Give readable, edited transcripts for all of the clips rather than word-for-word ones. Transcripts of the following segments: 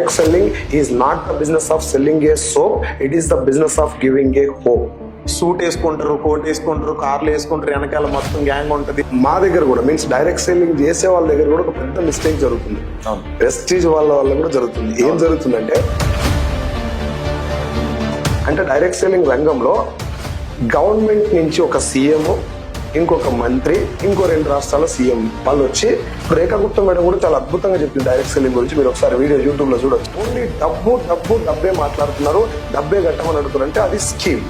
direct selling is not the business of selling a soap, it is the business of giving a hope. Suit వేసుకుంటారు, coat వేసుకుంటారు, కార్లు వేసుకుంటారు, వెనకాల మొత్తం gang ఉంటది. మా దగ్గర కూడా మీన్స్ డైరెక్ట్ సెల్లింగ్ చేసే వాళ్ళ దగ్గర కూడా ఒక పెద్ద మిస్టేక్ జరుగుతుంది. ప్రెస్టీజ్ వాళ్ళ కూడా జరుగుతుంది. ఏం జరుగుతుందంటే డైరెక్ట్ సెల్లింగ్ రంగంలో గవర్నమెంట్ నుంచి ఒక సీఎం, ఇంకొక మంత్రి, ఇంకో 2 రాష్ట్రాల సీఎం వాళ్ళు వచ్చి రేఖా గుప్తా మేడం కూడా చాలా అద్భుతంగా చెప్పింది డైరెక్ట్ సెల్లింగ్ గురించి. మీరు ఒకసారి వీడియో యూట్యూబ్ లో చూడొచ్చు. ఓన్లీ డబ్బే మాట్లాడుతున్నారు, డబ్బే కట్టమని అడుగుతారంటే అది స్కీమ్.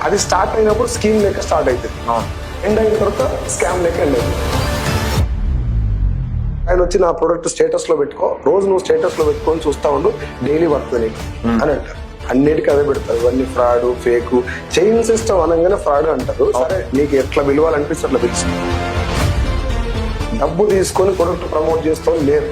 అది స్టార్ట్ అయినప్పుడు స్కీమ్ లెక్క స్టార్ట్ అవుతుంది, ఎండ్ అయిన తర్వాత స్కామ్ లెక్క ఎండ్ అవుతుంది. ఆయన వచ్చి నా ప్రోడక్ట్ స్టేటస్ లో పెట్టుకో, రోజు నువ్వు స్టేటస్ లో పెట్టుకొని చూస్తా ఉండు, డైలీ వస్తుంది అని అంటారు. అన్నిటికీ అదే పెడతారు. ఇవన్నీ ఫ్రాడ్, ఫేక్, చైన్ సిస్టమ్ అనగానే ఫ్రాడ్ అంటారు. సరే నీకు ఎట్లా పిలవాలనిపిస్తే అట్లా పిలుస్తుంది. డబ్బు తీసుకొని ప్రొడక్ట్ ప్రమోట్ చేస్తాం లేదు.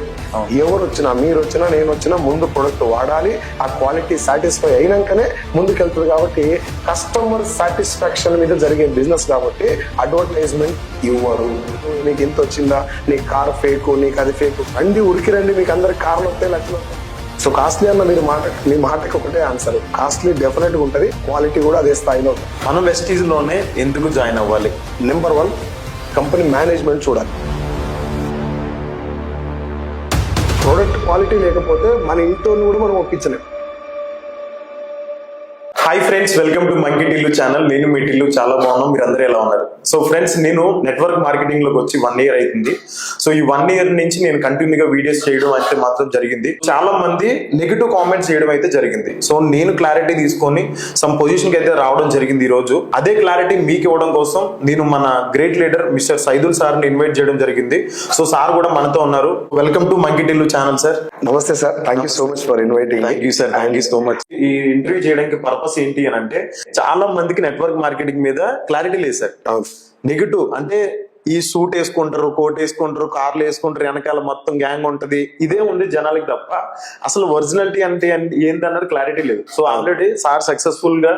ఎవరు వచ్చినా, మీరు వచ్చినా, నేను వచ్చినా ముందు ప్రొడక్ట్ వాడాలి, ఆ క్వాలిటీ సాటిస్ఫై అయినాకనే ముందుకెళ్తుంది. కాబట్టి కస్టమర్ సాటిస్ఫాక్షన్ మీద జరిగే బిజినెస్ కాబట్టి అడ్వర్టైజ్మెంట్ ఇవ్వరు. నీకు ఇంత వచ్చిందా, నీ కార్ ఫేక్, నీకు అది ఫేక్, రండి ఉరికి రండి, మీకు అందరికి కార్లు వస్తాయి, లక్షలు. సో కాస్ట్లీ అన్న మీ మాటకి ఒకటే ఆన్సర్, కాస్ట్లీ డెఫినెట్ గా ఉంటుంది, క్వాలిటీ కూడా అదే స్థాయిలో ఉంటుంది. మనం వెస్టీజ్ లోనే ఎందుకు జాయిన్ అవ్వాలి? నెంబర్ 1 కంపెనీ మేనేజ్మెంట్ చూడాలి. ప్రోడక్ట్ క్వాలిటీ లేకపోతే మన ఇంట్లో కూడా మనం ఒప్పించలేం. Hi friends, welcome to Monkey Tillu channel. నేను మీ టిల్లు, చాలా బాగున్నాం. మీరు అందరూ ఎలా ఉన్నారు? సో ఫ్రెండ్స్, నేను నెట్వర్క్ మార్కెటింగ్ లోకి వచ్చి 1 year అవుతుంది. సో ఈ 1 year నుంచి నేను కంటిన్యూగా వీడియోస్ చేయడం అయితే మాత్రం జరిగింది. చాలా మంది నెగిటివ్ కామెంట్స్ చేయడం అయితే జరిగింది. సో నేను క్లారిటీ తీసుకొని సమ్ పొజిషన్ కి అయితే రావడం జరిగింది ఈ రోజు. అదే క్లారిటీ మీకు ఇవ్వడం కోసం నేను మన great leader mister Saidul sir ని ఇన్వైట్ చేయడం జరిగింది. సో సార్ కూడా మనతో ఉన్నారు. Welcome to Monkey Tillu channel sir. నమస్తే sir, thank you so much for inviting. Thank you sir, thank you so much. ఈ ఇంటర్వ్యూ చేయడానికి పర్పస్ ఏంటి అని అంటే, చాలా మందికి నెట్వర్క్ మార్కెటింగ్ మీద క్లారిటీ లేదు సార్. నెగిటివ్ అంటే ఈ సూట్ వేసుకుంటారు, కోట్ వేసుకుంటారు, కార్లు వేసుకుంటారు, వెనకాల మొత్తం గ్యాంగ్ ఉంటది, ఇదే ఉంది జనాలకి తప్ప అసలు ఒరిజినాలిటీ అంటే ఏంటన్నది క్లారిటీ లేదు. సో ఆల్రెడీ సార్ సక్సెస్ఫుల్ గా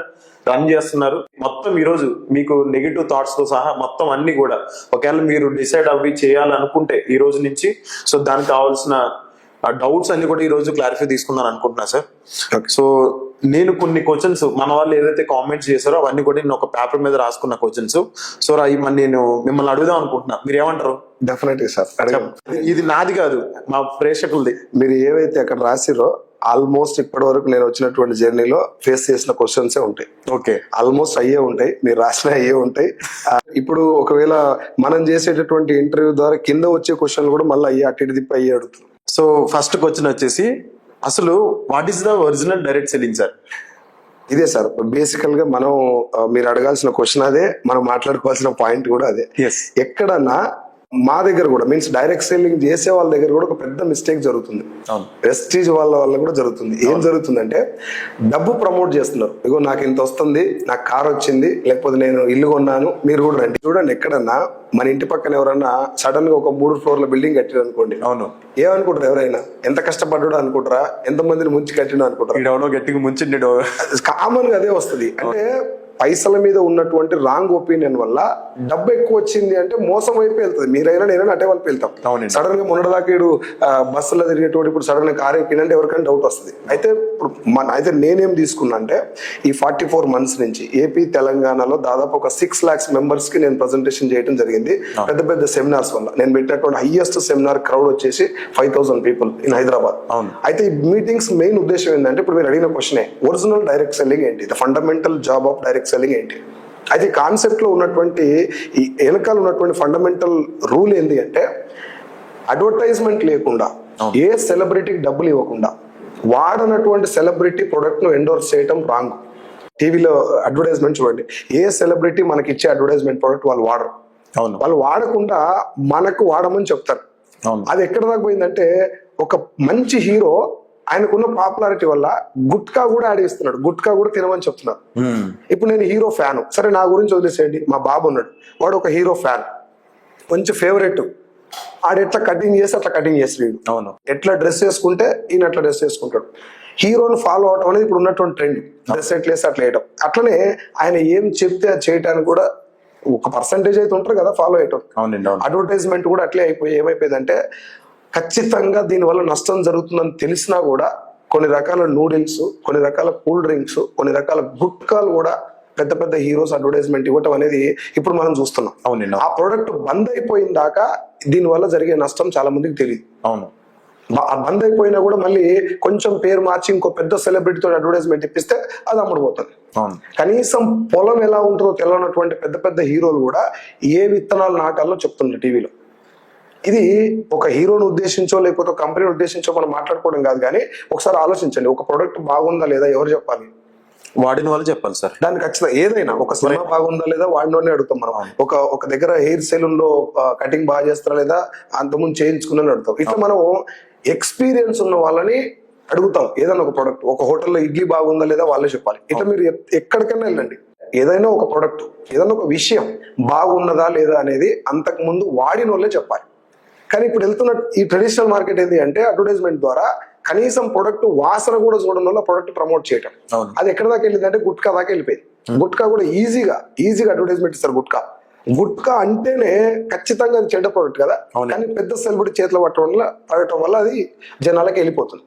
రన్ చేస్తున్నారు. మొత్తం ఈ రోజు మీకు నెగిటివ్ థాట్స్ తో సహా మొత్తం అన్ని కూడా ఒకవేళ మీరు డిసైడ్ అవ్వి చేయాలనుకుంటే ఈ రోజు నుంచి, సో దానికి కావాల్సిన డౌట్స్ అన్ని కూడా ఈ రోజు క్లారిఫై తీసుకుందాం అనుకుంటున్నా సార్. సో నేను కొన్ని క్వశ్చన్స్ మన వాళ్ళు ఏదైతే కామెంట్స్ చేశారో అవన్నీ కూడా నేను ఒక పేపర్ మీద రాసుకున్న క్వశ్చన్స్. సో నేను మిమ్మల్ని అడుగుదాం అనుకుంటున్నా, మీరు ఏమంటారు? డెఫినెట్లీ సార్, ఇది నాది కాదు, మా ప్రేక్షకులది. మీరు ఏవైతే అక్కడ రాసిరో ఆల్మోస్ట్ ఇప్పటి వరకు నేను వచ్చినటువంటి జర్నీలో ఫేస్ చేసిన క్వశ్చన్సే ఉంటాయి. ఓకే, ఆల్మోస్ట్ అయ్యే ఉంటాయి, మీరు రాసిన అయ్యే ఉంటాయి. ఇప్పుడు ఒకవేళ మనం చేసేటటువంటి ఇంటర్వ్యూ ద్వారా కింద వచ్చే క్వశ్చన్లు కూడా మళ్ళీ అయ్యే అటు ఇటు తిప్పి అయ్యే అడుగుతారు. సో ఫస్ట్ క్వశ్చన్ వచ్చేసి, అసలు what is the original direct selling sir? ఇదే సార్ బేసికల్ గా మనం మీరు అడగాల్సిన క్వశ్చన్ అదే, మనం మాట్లాడుకోవాల్సిన పాయింట్ కూడా అదే. ఎక్కడన్నా మా దగ్గర కూడా మీన్స్ డైరెక్ట్ సెల్లింగ్ చేసే వాళ్ళ దగ్గర కూడా ఒక పెద్ద మిస్టేక్ జరుగుతుంది. ప్రెస్టీజ్ వాళ్ళ కూడా జరుగుతుంది. ఏం జరుగుతుందంటే డబ్బు ప్రమోట్ చేస్తున్నారు. ఇగో నాకు ఇంత వస్తుంది, నాకు కార్ వచ్చింది, లేకపోతే నేను ఇల్లు కొన్నాను, మీరు కూడా రండి. చూడండి, ఎక్కడన్నా మన ఇంటి పక్కన ఎవరన్నా సడన్ గా ఒక 3 floorల బిల్డింగ్ కట్టారు అనుకోండి, అవును, ఏమనుకుంటారు? ఎవరైనా ఎంత కష్టపడ్డాడో అనుకుంటారా, ఎంత మందిని ముంచి కట్టినా అనుకుంటారు? గట్టిగా ముంచి కామన్ గా అదే వస్తుంది. అంటే పైసల మీద ఉన్నటువంటి రాంగ్ ఒపీనియన్ వల్ల డబ్బు ఎక్కువ వచ్చింది అంటే మోసం వైపు వెళ్తుంది. మీరైనా నేనైనా అటే వైపు వెళ్తాం. సడన్ గా మొన్నటిదాకా బస్సులో తిరిగేటోడు ఇప్పుడు సడన్ గా కార్ ఎక్కిందంటే ఎవరికైనా డౌట్ వస్తుంది. అయితే నేనేం తీసుకున్నా అంటే ఈ 44 months నుంచి ఏపీ తెలంగాణలో దాదాపు ఒక 6 lakhs members కి నేను ప్రజెంటేషన్ చేయడం జరిగింది. పెద్ద పెద్ద సెమినార్స్ వల్ల నేను పెట్టినటువంటి హైయెస్ట్ సెమినార్ క్రౌడ్ వచ్చేసి 5,000 people ఇన్ హైదరాబాద్. అయితే ఈ మీటింగ్స్ మెయిన్ ఉద్దేశం ఏంటంటే, ఇప్పుడు మీరు అడిగిన క్వశ్చనే, ఒరిజినల్ డైరెక్ట్ సెల్లింగ్ ఏంటి, the fundamental job of direct selling ఏంటి. అయితే కాన్సెప్ట్ లో ఉన్నటువంటి ఈ వెనకాల ఉన్నటువంటి ఫండమెంటల్ రూల్ ఏంటి అంటే, అడ్వర్టైజ్మెంట్ లేకుండా, ఏ సెలబ్రిటీకి డబ్బులు ఇవ్వకుండా, వాడనటువంటి సెలబ్రిటీ ప్రొడక్ట్ ను ఎండోర్స్ చేయడం రాంగ్. టీవీలో అడ్వర్టైజ్మెంట్ చూడండి, ఏ సెలబ్రిటీ మనకి ఇచ్చే అడ్వర్టైజ్మెంట్ ప్రొడక్ట్ వాళ్ళు వాడరు. వాళ్ళు వాడకుండా మనకు వాడమని చెప్తారు. అది ఎక్కడ దాకా పోయిందంటే, ఒక మంచి హీరో ఆయనకున్న పాపులారిటీ వల్ల గుట్కా కూడా ఆడిస్తున్నాడు, గుట్కా కూడా తినమని చెప్తున్నారు. ఇప్పుడు నేను హీరో ఫ్యాన్, సరే నా గురించి వదిలేసేయండి, మా బాబు ఉన్నాడు, వాడు ఒక హీరో ఫ్యాన్, కొంచెం ఫేవరెట్, ఆడు ఎట్లా కటింగ్ చేసి అట్లా కటింగ్ చేస్తాడు. అవును, ఎట్లా డ్రెస్ వేసుకుంటే ఈయన అట్లా డ్రెస్ వేసుకుంటాడు. హీరోని ఫాలో అవటం అనేది ఇప్పుడు ఉన్నటువంటి ట్రెండ్. డ్రెస్ ఎట్లా వేసి అట్లా వేయటం. అట్లనే ఆయన ఏం చెప్తే అది చేయటానికి కూడా ఒక పర్సంటేజ్ అయితే ఉంటారు కదా ఫాలో అయ్యటం. అడ్వర్టైజ్మెంట్ కూడా అట్లే అయిపోయి ఏమైపోయిందంటే, ఖచ్చితంగా దీనివల్ల నష్టం జరుగుతుందని తెలిసినా కూడా కొన్ని రకాల నూడిల్స్, కొన్ని రకాల కూల్ డ్రింక్స్, కొన్ని రకాల గుట్కాలు కూడా పెద్ద పెద్ద హీరోస్ అడ్వర్టైజ్మెంట్ ఇవ్వటం అనేది ఇప్పుడు మనం చూస్తున్నాం. అవునండి. ఆ ప్రోడక్ట్ బంద్ అయిపోయిన దాకా దీని వల్ల జరిగే నష్టం చాలా మందికి తెలియదు. అవును. బంద్ అయిపోయినా కూడా మళ్ళీ కొంచెం పేరు మార్చి ఇంకో పెద్ద సెలబ్రిటీతో అడ్వర్టైజ్మెంట్ ఇప్పిస్తే అది అమ్ముడుపోతుంది. కనీసం పొలం ఎలా ఉంటుందో తెలియనటువంటి పెద్ద పెద్ద హీరోలు కూడా ఏ విత్తనాలు నాటాలో చెప్తుండ్రు టీవీలో. ఇది ఒక హీరోని ఉద్దేశించో లేకపోతే ఒక కంపెనీని ఉద్దేశించో మనం మాట్లాడుకోవడం కాదు, కానీ ఒకసారి ఆలోచించండి, ఒక ప్రోడక్ట్ బాగుందా లేదా ఎవరు చెప్పాలి? వాడిన వాళ్ళు చెప్పాలి సార్. దానికి ఖచ్చితంగా ఏదైనా ఒక సినిమా బాగుందా లేదా వాడినోనే అడుగుతాం మనం. ఒక దగ్గర హెయిర్ సెలూన్ లో కటింగ్ బాగా చేస్తారా లేదా అంతకుముందు చేయించుకున్నాను అడుగుతాం. ఇట్లా మనం ఎక్స్పీరియన్స్ ఉన్న వాళ్ళని అడుగుతాం. ఏదైనా ఒక ప్రోడక్ట్, ఒక హోటల్లో ఇడ్లీ బాగుందా లేదా వాళ్ళే చెప్పాలి. ఇట్లా మీరు ఎక్కడికైనా వెళ్ళండి, ఏదైనా ఒక ప్రోడక్ట్, ఏదైనా ఒక విషయం బాగున్నదా లేదా అనేది అంతకు ముందు వాడిన వాళ్ళే చెప్పాలి. కానీ ఇప్పుడు వెళ్తున్న ఈ ట్రెడిషనల్ మార్కెట్ ఏంటి అంటే అడ్వర్టైజ్మెంట్ ద్వారా కనీసం ప్రొడక్ట్ వాసన కూడా చూడడం వల్ల ప్రొడక్ట్ ప్రమోట్ చేయటం. అది ఎక్కడ దాకా వెళ్ళింది అంటే గుట్కా దాకా వెళ్ళిపోయింది. గుట్కా కూడా ఈజీగా అడ్వర్టైజ్మెంట్ ఇస్తారు. గుట్కా అంటేనే ఖచ్చితంగా అది చెడ్డ ప్రోడక్ట్ కదా, కానీ పెద్ద సెలబ్రిటీ చేతిలో పడటం వల్ల అది జనాలకి వెళ్ళిపోతుంది.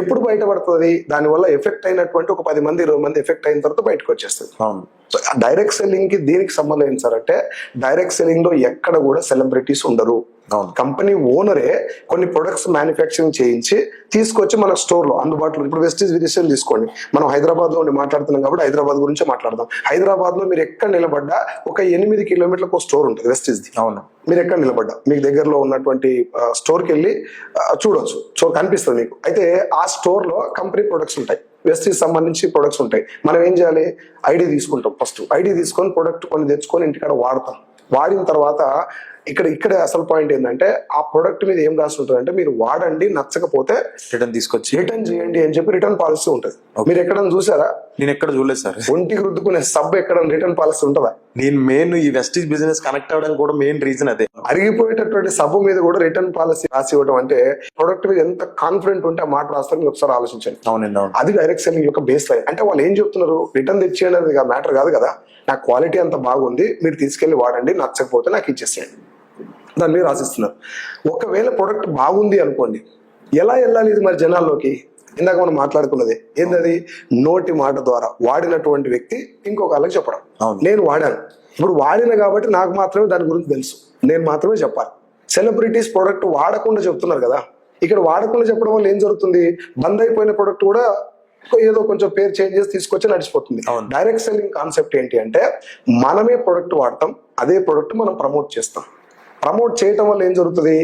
ఎప్పుడు బయటపడుతుంది? దానివల్ల ఎఫెక్ట్ అయినటువంటి ఒక 10 మంది 20 మంది ఎఫెక్ట్ అయిన తర్వాత బయటకు వచ్చేస్తుంది. డైరెక్ట్ సెల్లింగ్ కి దీనికి సంబంధం ఏంటి సార్ అంటే, డైరెక్ట్ సెల్లింగ్ లో ఎక్కడ కూడా సెలబ్రిటీస్ ఉండరు. కంపెనీ ఓనరే కొన్ని ప్రొడక్ట్స్ మ్యానుఫ్యాక్చరింగ్ చేయించి తీసుకొచ్చి మన స్టోర్ లో అందుబాటులో. ఇప్పుడు వెస్టీజ్ విదేశం తీసుకోండి, మనం హైదరాబాద్ లో ఉండి మాట్లాడుతున్నాం కాబట్టి హైదరాబాద్ గురించి మాట్లాడదాం. హైదరాబాద్ లో మీరు ఎక్కడ నిలబడ్డా ఒక 8 కిలోమీటర్లకు స్టోర్ ఉంటుంది వెస్టీజ్ ది. అవును, మీరు ఎక్కడ నిలబడ్డా మీకు దగ్గరలో ఉన్నటువంటి స్టోర్కి వెళ్ళి చూడొచ్చు, కనిపిస్తుంది మీకు. అయితే ఆ స్టోర్ లో కంపెనీ ప్రొడక్ట్స్ ఉంటాయి, వెస్టీజ్ సంబంధించి ప్రొడక్ట్స్ ఉంటాయి. మనం ఏం చేయాలి? ఐడి తీసుకుంటాం. ఫస్ట్ ఐడి తీసుకొని ప్రొడక్ట్ కొన్ని తెచ్చుకొని ఇంటికాడ వాడతాం. వాడిన తర్వాత ఇక్కడే అసలు పాయింట్ ఏంటంటే, ఆ ప్రొడక్ట్ మీద ఏం రాసి ఉంటుంది అంటే, మీరు వాడండి, నచ్చకపోతే రిటర్న్ చేయండి అని చెప్పి రిటర్న్ పాలసీ ఉంటుంది. మీరు ఎక్కడైనా చూసారా? నేను ఎక్కడ చూడలేదు సార్. ఒంటికి రుద్దుకునే సబ్బు ఎక్కడ రిటర్న్ పాలసీ ఉంటుందా? నేను మెయిన్ ఈ వెస్టీజ్ బిజినెస్ కనెక్ట్ అవ్వడానికి కూడా మెయిన్ రీజన్ అదే. అరిగిపోయేటటువంటి సబ్బు మీద కూడా రిటర్న్ పాలసీ రాసి ఇవ్వడం అంటే ప్రొడక్ట్ మీద ఎంత కాన్ఫిడెంట్ ఉంటే ఆ మాట రాస్తారని ఒకసారి ఆలోచించండి. అవునండి. అది డైరెక్ట్ సెల్లింగ్ యొక్క బేస్ లైన్. అంటే వాళ్ళు ఏం చెప్తున్నారు? రిటర్న్ తెచ్చేయండి అనేది మ్యాటర్ కాదు కదా, నా క్వాలిటీ అంత బాగుంది, మీరు తీసుకెళ్లి వాడండి, నచ్చకపోతే నాకు ఇచ్చేసేయండి, దాని మీద రాసిస్తున్నారు. ఒకవేళ ప్రొడక్ట్ బాగుంది అనుకోండి, ఎలా వెళ్ళాలి ఇది మరి జనాల్లోకి? ఇందాక మనం మాట్లాడుకున్నది ఏంటది? నోటి మాట ద్వారా వాడినటువంటి వ్యక్తి ఇంకొక వాళ్ళకి చెప్పడం. నేను వాడాను, ఇప్పుడు వాడిన కాబట్టి నాకు మాత్రమే దాని గురించి తెలుసు, నేను మాత్రమే చెప్పాలి. సెలబ్రిటీస్ ప్రొడక్ట్ వాడకుండా చెప్తున్నారు కదా, ఇక్కడ వాడకుండా చెప్పడం వల్ల ఏం జరుగుతుంది? బంద్ అయిపోయిన ప్రొడక్ట్ కూడా ఏదో కొంచెం పేరు చేంజ్ చేసి తీసుకొచ్చి నడిచిపోతుంది. డైరెక్ట్ సెల్లింగ్ కాన్సెప్ట్ ఏంటి అంటే, మనమే ప్రొడక్ట్ వాడతాం, అదే ప్రొడక్ట్ మనం ప్రమోట్ చేస్తాం. ప్రమోట్ చేయటం వల్ల ఏం జరుగుతుంది?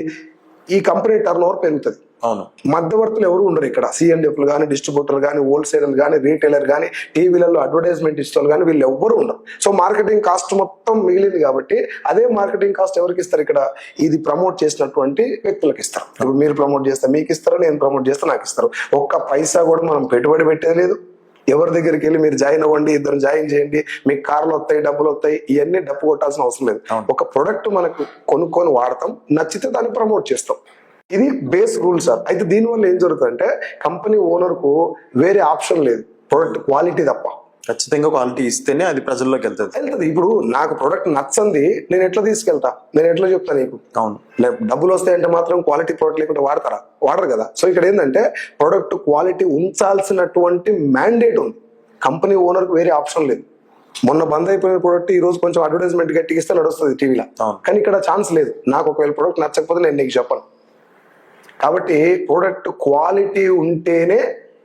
ఈ కంపెనీ టర్న్ ఓవర్ పెరుగుతుంది. అవును, మధ్యవర్తులు ఎవరు ఉండరు ఇక్కడ. సిఎండిఎఫ్లు కానీ, డిస్ట్రిబ్యూటర్ కానీ, హోల్సేలర్ కానీ, రీటైలర్ కానీ, టీవీలలో అడ్వర్టైజ్మెంట్ ఇస్తారు కానీ, వీళ్ళు ఎవ్వరు ఉండరు. సో మార్కెటింగ్ కాస్ట్ మొత్తం మిగిలింది కాబట్టి అదే మార్కెటింగ్ కాస్ట్ ఎవరికి ఇస్తారు? ఇక్కడ ఇది ప్రమోట్ చేసినటువంటి వ్యక్తులకు ఇస్తారు. ఇప్పుడు మీరు ప్రమోట్ చేస్తే మీకు ఇస్తారు, నేను ప్రమోట్ చేస్తే నాకు ఇస్తారు. ఒక్క పైసా కూడా మనం పెట్టుబడి పెట్టేది లేదు. ఎవరి దగ్గరికి వెళ్ళి మీరు జాయిన్ అవ్వండి, ఇద్దరు జాయిన్ చేయండి, మీకు కార్లు వస్తాయి, డబ్బులు వస్తాయి, ఇవన్నీ డబ్బు కొట్టాల్సిన అవసరం లేదు. ఒక ప్రొడక్ట్ మనకు కొనుక్కొని వాడతాం, నచ్చితే దాన్ని ప్రమోట్ చేస్తాం. ఇది బేస్ రూల్ సార్. అయితే దీనివల్ల ఏం జరుగుతుందంటే, కంపెనీ ఓనర్ కు వేరే ఆప్షన్ లేదు, ప్రొడక్ట్ క్వాలిటీ తప్ప. ఖచ్చితంగా క్వాలిటీ ఇస్తేనే అది ప్రజల్లోకి వెళ్తుంది. ఇప్పుడు నాకు ప్రొడక్ట్ నచ్చంది, నేను ఎట్లా తీసుకెళ్తా? నేను ఎట్లా చెప్తా నీకు? అవును, డబ్బులు వస్తాయంటే మాత్రం క్వాలిటీ ప్రొడక్ట్ లేకుండా వాడరు కదా. సో ఇక్కడ ఏంటంటే, ప్రొడక్ట్ క్వాలిటీ ఉంచాల్సినటువంటి మ్యాండేట్ ఉంది. కంపెనీ ఓనర్ కు వేరే ఆప్షన్ లేదు. మొన్న బంద్ అయిపోయిన ప్రొడక్ట్ ఈ రోజు కొంచెం అడ్వర్టైజ్మెంట్ గట్టిగిస్తే నడుస్తుంది టీవీలో, కానీ ఇక్కడ ఛాన్స్ లేదు. నాకు ఒకవేళ ప్రొడక్ట్ నచ్చకపోతే నేను నీకు చెప్పను. కాబట్టి ప్రొడక్ట్ క్వాలిటీ ఉంటేనే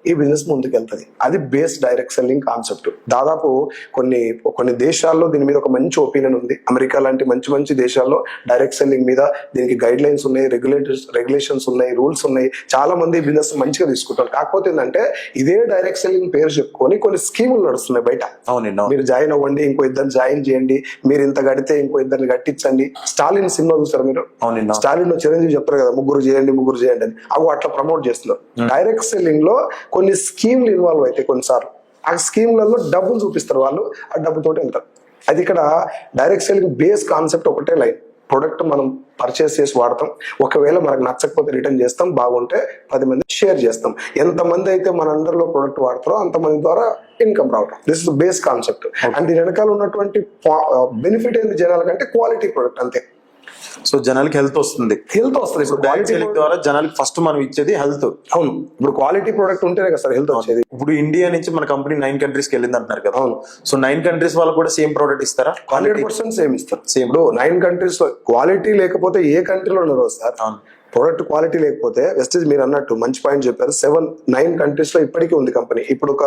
ఈ బిజినెస్ ముందుకెళ్తుంది. అది బేస్ డైరెక్ట్ సెల్లింగ్ కాన్సెప్ట్. దాదాపు కొన్ని దేశాల్లో దీని మీద ఒక మంచి ఒపీనియన్ ఉంది. అమెరికా లాంటి మంచి దేశాల్లో డైరెక్ట్ సెల్లింగ్ మీద దీనికి గైడ్ లైన్స్ ఉన్నాయి, రెగ్యులేషన్స్ ఉన్నాయి, రూల్స్ ఉన్నాయి. చాలా మంది బిజినెస్ మంచిగా తీసుకుంటారు. కాకపోతే ఏంటంటే, ఇదే డైరెక్ట్ సెల్లింగ్ పేరు చెప్పుకొని కొన్ని స్కీములు నడుస్తున్నాయి బయట. మీరు జాయిన్ అవ్వండి, ఇంకో ఇద్దరు జాయిన్ చేయండి, మీరు ఇంత కడితే ఇంకో ఇద్దరిని కట్టించండి. స్టాలిన్ సినిమా చూసారు మీరు? స్టాలిన్ చిరంజీవి చెప్తారు కదా, ముగ్గురు చేయండి అని. అవి అట్లా ప్రమోట్ చేస్తున్నారు. డైరెక్ట్ సెల్లింగ్ లో కొన్ని స్కీమ్లు ఇన్వాల్వ్ అయితే కొన్నిసార్లు ఆ స్కీమ్లలో డబ్బులు చూపిస్తారు వాళ్ళు, ఆ డబ్బుతోటి వెళ్తారు. అది ఇక్కడ డైరెక్ట్ సెల్లింగ్ బేస్ కాన్సెప్ట్ ఒకటే లైన్. ప్రొడక్ట్ మనం పర్చేస్ చేసి వాడతాం, ఒకవేళ మనకు నచ్చకపోతే రిటర్న్ చేస్తాం, బాగుంటే 10 మంది షేర్ చేస్తాం. ఎంతమంది అయితే మన అందరిలో ప్రొడక్ట్ వాడతారో అంతమంది ద్వారా ఇన్కమ్ రావడం. This is base concept. And దీని వెనకాల ఉన్నటువంటి బెనిఫిట్ ఏంది జనాలకంటే, క్వాలిటీ ప్రొడక్ట్ అంతే. సో జనాలకి హెల్త్ వస్తుంది. హెల్త్ వస్తుంది. ఇప్పుడు డైరెక్ట్ సెల్లింగ్ ద్వారా జనాలకి ఫస్ట్ మనం ఇచ్చేది హెల్త్. అవును, ఇప్పుడు క్వాలిటీ ప్రొడక్ట్ ఉంటేనే కదా సార్ హెల్త్ వచ్చేది. ఇప్పుడు ఇండియా నుంచి మన కంపెనీ 9 కంట్రీస్ కి వెళ్ళింది అంటున్నారు కదా. అవును. సో 9 కంట్రీస్ వాళ్ళు కూడా సేమ్ ప్రోడక్ట్ ఇస్తారా? 100% సేమ్ ఇస్తారు. Same. ఇప్పుడు 9 కంట్రీస్ లో క్వాలిటీ లేకపోతే ఏ కంట్రీలో ఉండరు సార్. అవును. ప్రొడక్ట్ క్వాలిటీ లేకపోతే వెస్టేజ్ మీరు అన్నట్టు మంచి పాయింట్ చెప్పారు. 9 కంట్రీస్ లో ఇప్పటికీ ఉంది కంపెనీ. ఇప్పుడు ఒక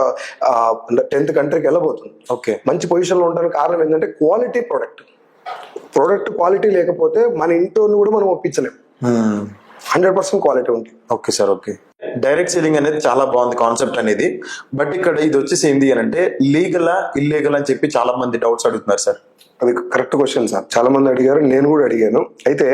10th కంట్రీకి వెళ్ళబోతుంది. ఓకే. మంచి పొజిషన్ లో ఉండడానికి కారణం ఏంటంటే క్వాలిటీ ప్రొడక్ట్ క్వాలిటీ లేకపోతే మన ఇంట్లో కూడా మనం ఒప్పించలేం. 100% క్వాలిటీ ఉంటుంది. Okay sir. Okay. Direct selling అనేది చాలా బాగుంది కాన్సెప్ట్ అనేది. బట్ ఇక్కడ ఇది వచ్చేసి ఏంటి అని అంటే లీగలా ఇల్లీగల్ అని చెప్పి చాలా మంది డౌట్స్ అడుగుతున్నారు సార్. అది కరెక్ట్ క్వశ్చన్ సార్. చాలా మంది అడిగారు, నేను కూడా అడిగాను. అయితే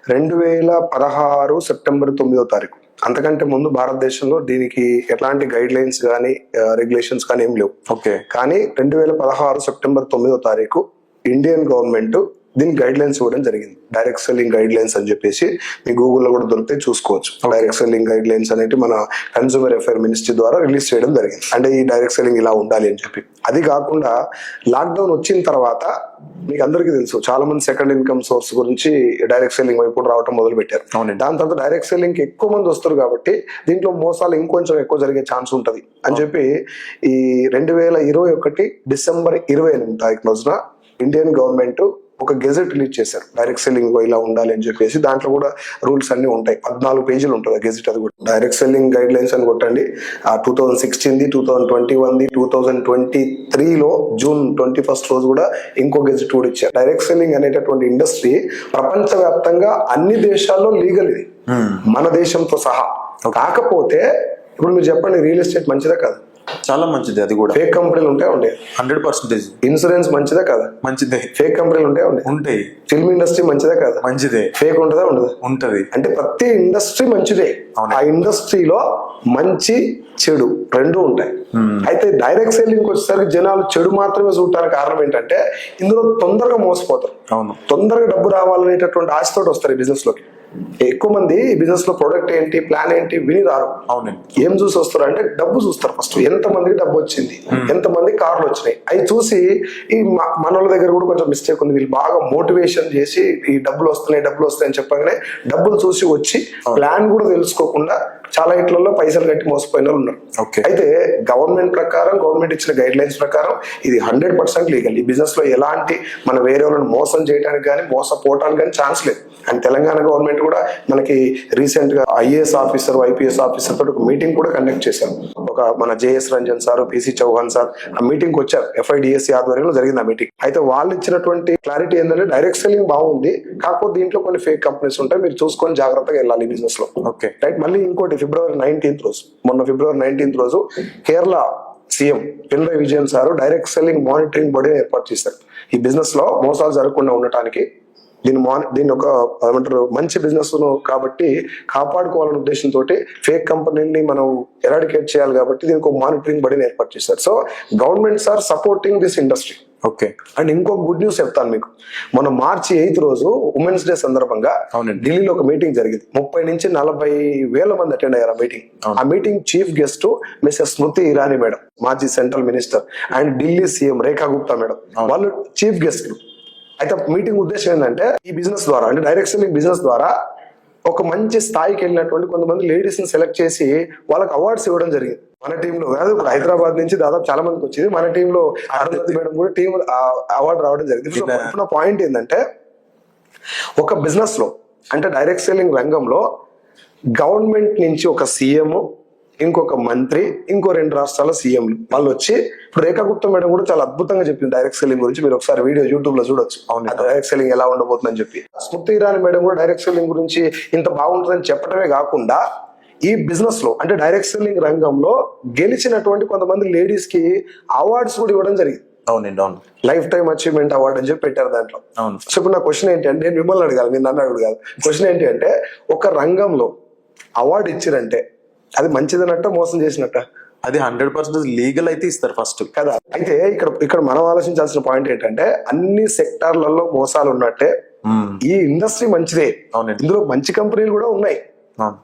2016 సెప్టెంబర్ 9వ తారీఖు, అంతకంటే ముందు భారతదేశంలో దీనికి ఎట్లాంటి గైడ్ లైన్స్ కానీ రెగ్యులేషన్స్ కానీ ఏం లేవు. ఓకే. కానీ 2016 సెప్టెంబర్ 9వ తారీఖు ఇండియన్ గవర్నమెంట్ దీనికి గైడ్ లైన్స్ ఇవ్వడం జరిగింది. డైరెక్ట్ సెల్లింగ్ గైడ్ లైన్స్ అని చెప్పేసి మీ గూగుల్లో కూడా దొరికితే చూసుకోవచ్చు. డైరెక్ట్ సెల్లింగ్ గైడ్ లైన్స్ అనేది మన కన్స్యూమర్ అఫైర్ మినిస్ట్రీ ద్వారా రిలీజ్ చేయడం జరిగింది. అంటే ఈ డైరెక్ట్ సెల్లింగ్ ఇలా ఉండాలి అని చెప్పి. అది కాకుండా లాక్డౌన్ వచ్చిన తర్వాత మీకు అందరికీ తెలుసు, చాలా మంది సెకండ్ ఇన్కమ్ సోర్స్ గురించి డైరెక్ట్ సెల్లింగ్ వైపు రావడం మొదలు పెట్టారు. దాని తర్వాత డైరెక్ట్ సెల్లింగ్ కి ఎక్కువ మంది వస్తారు కాబట్టి దీంట్లో మోసాలు ఇంకొంచెం ఎక్కువ జరిగే ఛాన్స్ ఉంటది అని చెప్పి ఈ 2021 డిసెంబర్ 28వ తారీఖు రోజున ఇండియన్ గవర్నమెంట్ ఒక గెజెట్ రిలీజ్ చేశారు. డైరెక్ట్ సెల్లింగ్ ఇలా ఉండాలి అని చెప్పేసి. దాంట్లో కూడా రూల్స్ అన్ని ఉంటాయి. 14 పేజీలు ఉంటుంది ఆ గెజెట్. అది కూడా డైరెక్ట్ సెల్లింగ్ గైడ్ లైన్స్ అని కొట్టండి. 2016, 2021, 2023లో June 21 రోజు కూడా ఇంకో గెజెట్ కూడా ఇచ్చారు. డైరెక్ట్ సెల్లింగ్ అనేటటువంటి ఇండస్ట్రీ ప్రపంచవ్యాప్తంగా అన్ని దేశాల్లో లీగల్ ఇది, మన దేశంతో సహా. కాకపోతే ఇప్పుడు మీరు చెప్పండి, రియల్ ఎస్టేట్ మంచిదా కాదు? చాలా మంచిది. అది కూడా ఫేక్ కంపెనీలు ఉంటాయి 100%. ఇన్సూరెన్స్ మంచిదా కదా? మంచిదే. ఫేక్ కంపెనీలు ఉంటాయి. ఫిల్మ్ ఇండస్ట్రీ మంచిదా కదా? మంచిదే. ఫేక్ ఉంటుందా? ఉంటది. అంటే ప్రతి ఇండస్ట్రీ మంచిదే. ఆ ఇండస్ట్రీలో మంచి చెడు రెండు ఉంటాయి. అయితే డైరెక్ట్ సెల్లింగ్ వచ్చేసరికి జనాలు చెడు మాత్రమే చూడటానికి కారణం ఏంటంటే ఇందులో తొందరగా మోసపోతారు. అవును. తొందరగా డబ్బు రావాలనేటటువంటి ఆశతోటి వస్తారు ఈ బిజినెస్ లోకి. ఎక్కువ మంది ఈ బిజినెస్ లో ప్రొడక్ట్ ఏంటి, ప్లాన్ ఏంటి విని రారు. అవునండి. ఏం చూసి వస్తారు అంటే డబ్బు చూస్తారు ఫస్ట్. ఎంత మందికి డబ్బు వచ్చింది, ఎంత మంది కార్లు వచ్చినాయి, అవి చూసి ఈ మనోళ్ళ దగ్గర కూడా కొంచెం మిస్టేక్ ఉంది. వీళ్ళు బాగా మోటివేషన్ చేసి ఈ డబ్బులు వస్తున్నాయి అని చెప్పగానే డబ్బులు చూసి వచ్చి ప్లాన్ కూడా తెలుసుకోకుండా చాలా ఇట్లలో పైసలు కట్టి మోసపోయిన వాళ్ళు ఉన్నారు. అయితే గవర్నమెంట్ ప్రకారం, గవర్నమెంట్ ఇచ్చిన గైడ్ లైన్స్ ప్రకారం ఇది 100% లీగల్. ఈ బిజినెస్ లో ఎలాంటి మన వేరే వాళ్ళని మోసం చేయడానికి కానీ మోసపోవటానికి కానీ ఛాన్స్ లేదు. అండ్ తెలంగాణ గవర్నమెంట్ కూడా మనకి రీసెంట్ గా ఐఏఎస్ ఆఫీసర్, ఐపీఎస్ ఆఫీసర్ తోటి ఒక మీటింగ్ కూడా కండక్ట్ చేశారు. ఒక మన JS Ranjan sir, PC Chauhan sir ఆ మీటింగ్ కి వచ్చారు. FIDSC ఆధ్వర్యంలో జరిగింది ఆ మీటింగ్. అయితే వాళ్ళు ఇచ్చినటువంటి క్లారిటీ ఏంటంటే డైరెక్ట్ సెల్లింగ్ బాగుంది, కాకపోతే దీంట్లో కొన్ని ఫేక్ కంపెనీస్ ఉంటాయి, మీరు చూసుకొని జాగ్రత్తగా వెళ్ళాలి బిజినెస్ లో. ఓకే. రైట్. మళ్ళీ ఇంకోటి ఫిబ్రవరి 19th రోజు, మొన్న ఫిబ్రవరి 19th రోజు Kerala CM Pinarayi Vijayan sir direct selling monitoring బాడీని ఏర్పాటు చేశారు. ఈ బిజినెస్ లో మోసాలు జరగకుండా ఉండటానికి దీన్ని ఒక ఏమంటారు మంచి బిజినెస్ కాబట్టి కాపాడుకోవాలనే ఉద్దేశంతో ఫేక్ కంపెనీని మనం ఎరాడికేట్ చేయాలి కాబట్టి దీనికి ఒక మానిటరింగ్ బాడీని ఏర్పాటు చేశారు. So governments are supporting this industry. Okay. And ఇంకొక గుడ్ న్యూస్ చెప్తాను మీకు. మన March 8th రోజు ఉమెన్స్ డే సందర్భంగా ఢిల్లీలో ఒక మీటింగ్ జరిగింది. 30 నుంచి 40 వేల మంది అటెండ్ అయ్యారు ఆ మీటింగ్. ఆ meeting chief guest missus Smriti Irani madam, మాజీ central minister, and Delhi CM Rekha Gupta madam, వాళ్ళు చీఫ్ గెస్ట్. అయితే మీటింగ్ ఉద్దేశం ఏంటంటే ఈ బిజినెస్ ద్వారా, అంటే డైరెక్ట్ సెల్లింగ్ బిజినెస్ ద్వారా ఒక మంచి స్థాయికి వెళ్ళినటువంటి కొంతమంది లేడీస్ ని సెలెక్ట్ చేసి వాళ్ళకి అవార్డ్స్ ఇవ్వడం జరిగింది. మన టీంలో కాదు, హైదరాబాద్ నుంచి దాదాపు చాలా మందికి వచ్చింది. మన టీంలో అరుంధతి మేడం కూడా టీం అవార్డు రావడం జరిగింది. నా పాయింట్ ఏంటంటే ఒక బిజినెస్ లో, అంటే డైరెక్ట్ సెల్లింగ్ రంగంలో గవర్నమెంట్ నుంచి ఒక సీఎం, ఇంకొక మంత్రి, ఇంకో 2 రాష్ట్రాల సీఎంలు వాళ్ళు వచ్చి, ఇప్పుడు రేఖా గుప్తా మేడం కూడా చాలా అద్భుతంగా చెప్పింది డైరెక్ట్ సెల్లింగ్ గురించి. మీరు ఒకసారి వీడియో యూట్యూబ్ లో చూడొచ్చు, డైరెక్ట్ సెల్లింగ్ ఎలా ఉండబోతుందని చెప్పి. స్మృతి ఇరానీ మేడం కూడా డైరెక్ట్ సెల్లింగ్ గురించి ఇంత బాగుంటుందని చెప్పడమే కాకుండా ఈ బిజినెస్ లో, అంటే డైరెక్ట్ సెల్లింగ్ రంగంలో గెలిచినటువంటి కొంతమంది లేడీస్ కి అవార్డ్స్ కూడా ఇవ్వడం జరిగింది. అవునండి. అవును. లైఫ్ టైమ్ అచీవ్మెంట్ అవార్డ్ అని చెప్పి పెట్టారు దాంట్లో. అవును. సో ఇప్పుడు నా క్వశ్చన్ ఏంటి అంటే, నేను మిమ్మల్ని అడగాలి, మీరు నన్ను అడగాలి. క్వశ్చన్ ఏంటి అంటే, ఒక రంగంలో అవార్డు ఇచ్చిరంటే అది మంచిదనట్ట, మోసం చేసినట్ట? అది 100% లీగల్ అయితే ఇస్తారు ఫస్ట్ కదా. అయితే ఇక్కడ మనం ఆలోచించాల్సిన పాయింట్ ఏంటంటే, అన్ని సెక్టార్లలో మోసాలు ఉన్నట్టే ఈ ఇండస్ట్రీ మంచిదే. ఇందులో మంచి కంపెనీలు కూడా ఉన్నాయి,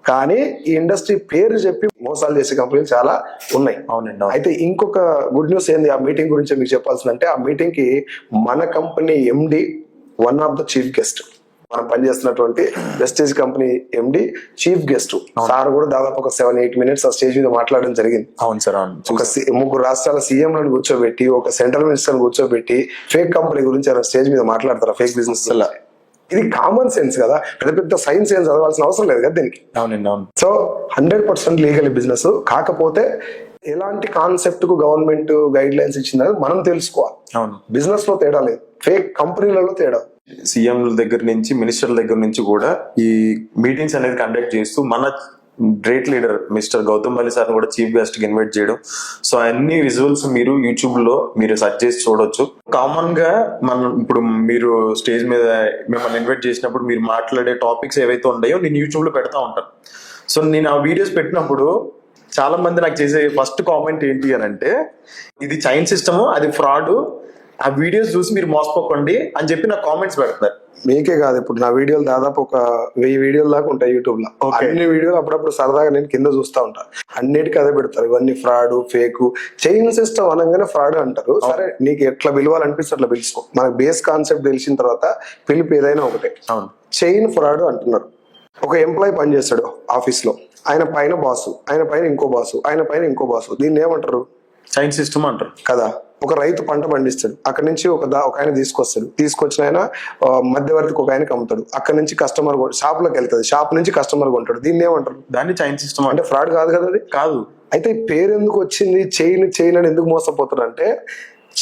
కానీ ఈ ఇండస్ట్రీ పేరు చెప్పి మోసాలు చేసే కంపెనీలు చాలా ఉన్నాయి. అయితే ఇంకొక గుడ్ న్యూస్ ఏంది ఆ మీటింగ్ గురించి మీకు చెప్పాల్సిందంటే, ఆ మీటింగ్ కి మన company MD one of the chief guest మనం పనిచేస్తున్నటువంటి Vestige company MD chief guest sir కూడా దాదాపు ఒక 7-8 minutes ఆ స్టేజ్ మీద మాట్లాడడం జరిగింది. అవును సార్, అవును. ఒక 3 రాష్ట్రాల సీఎంలను కూర్చోబెట్టి, ఒక సెంట్రల్ మినిస్టర్ కూర్చోబెట్టి ఫేక్ కంపెనీ గురించి ఆయన స్టేజ్ మీద మాట్లాడతారా? ఫేక్ బిజినెస్ ఇది కామన్ సెన్స్ కదా, పెద్ద పెద్ద సైన్స్ ఏం చదవాల్సిన అవసరం లేదు కదా దీనికి. అవునండి, అవును. So 100% legal business. కాకపోతే ఎలాంటి కాన్సెప్ట్ కు గవర్నమెంట్ గైడ్ లైన్స్ ఇచ్చిందని మనం తెలుసుకోవాలి. అవును, బిజినెస్ లో తేడా లేదు, ఫేక్ కంపెనీలలో తేడా. సీఎం దగ్గర నుంచి మినిస్టర్ల దగ్గర నుంచి కూడా ఈ మీటింగ్స్ అనేది కండక్ట్ చేస్తూ మన great leader mister Gautam Bali sir కూడా చీఫ్ గెస్ట్ కి ఇన్వైట్ చేయడం. సో అన్ని విజువల్స్ మీరు యూట్యూబ్ లో మీరు సెర్చ్ చేసి చూడొచ్చు. కామన్ గా మనం ఇప్పుడు మీరు స్టేజ్ మీద మిమ్మల్ని ఇన్వైట్ చేసినప్పుడు మీరు మాట్లాడే టాపిక్స్ ఏవైతే ఉన్నాయో నేను యూట్యూబ్ లో పెడతా ఉంటాను. సో నేను ఆ వీడియోస్ పెట్టినప్పుడు చాలా మంది నాకు చేసే ఫస్ట్ కామెంట్ ఏంటి అని అంటే, ఇది చైన్ సిస్టమ్, అది ఫ్రాడ్, ఆ వీడియోస్ చూసి మీరు మోసపోకండి అని చెప్పి నాకు కామెంట్స్ పెడతారు. మీకే కాదు, ఇప్పుడు నా వీడియోలు దాదాపు ఒక 1000 వీడియోల దాకా ఉంటాయి యూట్యూబ్ లో. అన్ని వీడియోలు అప్పుడప్పుడు సరదాగా నేను కింద చూస్తా ఉంటా. అన్నిటికీ అదే పెడతారు, ఇవన్నీ ఫ్రాడ్, ఫేక్. చైన్ సిస్టమ్ అనగానే ఫ్రాడ్ అంటారు. సరే, నీకు ఎట్లా పిలవాలనిపిస్తే అట్లా పిలుచుకో. మనకు బేస్ కాన్సెప్ట్ తెలిసిన తర్వాత పిలుపు ఏదైనా ఒకటే. చైన్ ఫ్రాడ్ అంటున్నారు. ఒక ఎంప్లాయీ పనిచేస్తాడు ఆఫీస్ లో, ఆయన పైన బాసు, ఆయన పైన ఇంకో బాసు, ఆయన పైన ఇంకో బాసు. దీన్ని ఏమంటారు? చైన్ సిస్టమ్ అంటారు కదా. ఒక రైతు పంట పండిస్తాడు, అక్కడి నుంచి ఒక ఆయన తీసుకొచ్చిన ఆయన మధ్యవర్తికి ఒక ఆయనకి అమ్ముతాడు, అక్కడి నుంచి కస్టమర్ షాప్ లోకి వెళ్తాడు, షాప్ నుంచి కస్టమర్ కొంటాడు. దీన్ని ఏమంటారు? దాన్ని చైన్ సిస్టమ్ అంటే ఫ్రాడ్ కాదు కదా అది? కాదు. అయితే పేరు ఎందుకు వచ్చింది చైన్ అని ఎందుకు మోసపోతాడు అంటే,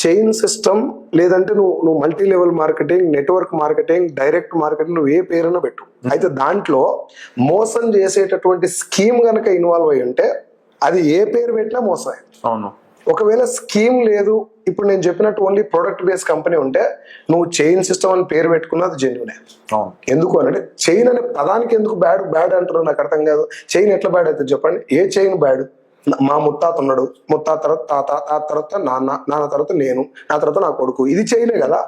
చైన్ సిస్టమ్ లేదంటే నువ్వు multi level marketing, network marketing, direct marketing, నువ్వు ఏ పేరున పెట్టు. అయితే దాంట్లో మోసం చేసేటటువంటి స్కీమ్ గనక ఇన్వాల్వ్ అయి ఉంటే అది ఏ పేరు పెట్టినా మోసమే. అవును. ఒకవేళ స్కీమ్ లేదు, ఇప్పుడు నేను చెప్పినట్టు ఓన్లీ ప్రొడక్ట్ బేస్ కంపెనీ ఉంటే నువ్వు చైన్ సిస్టమ్ అని పేరు పెట్టుకున్నా అది జెన్యునే. ఎందుకు అంటే, చైన్ అనే పదానికి ఎందుకు బ్యాడ్ అంటారు నాకు అర్థం కాదు. చైన్ ఎట్లా బ్యాడ్ అవుతుంది చెప్పండి? ఏ చైన్ బ్యాడ్? మా ముత్తాత ఉన్నాడు, ముత్తాత తర్వాత తాత, తాత తర్వాత నాన్న తర్వాత నేను, నా తర్వాత నా కొడుకు, ఇది చైనే కదా.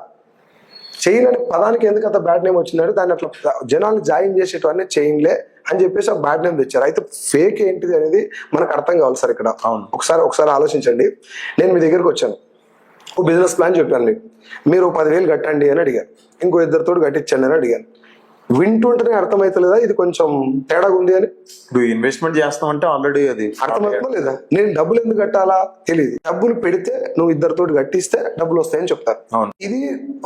చైన్ అనే పదానికి ఎందుకు అంత బ్యాడ్ నేమ్ వచ్చిందంటే, దాన్ని అట్లా జనాలు జాయిన్ చేసేటవన్నీ చైన్లే అని చెప్పేసి ఆ బ్యాడ్ నేమ్ తెచ్చారు. అయితే ఫేక్ ఏంటిది అనేది మనకు అర్థం కావాలి సార్ ఇక్కడ. ఒకసారి ఆలోచించండి. నేను మీ దగ్గరకు వచ్చాను, ఓ బిజినెస్ ప్లాన్ చెప్పాను మీకు, మీరు 10,000 కట్టండి అని అడిగాను, ఇంకో 2 కట్టించండి అని అడిగాను. వింటుంటేనే అర్థమవుతలేదా ఇది కొంచెం తేడా ఉంది అని? ఇప్పుడు ఇన్వెస్ట్మెంట్ చేస్తామంటే ఆల్రెడీ అది అర్థమవుతుందా లేదా? నేను డబ్బులు ఎందుకు కట్టాలా తెలియదు. డబ్బులు పెడితే నువ్వు 2 కట్టిస్తే డబ్బులు వస్తాయని చెప్తారు. ఇది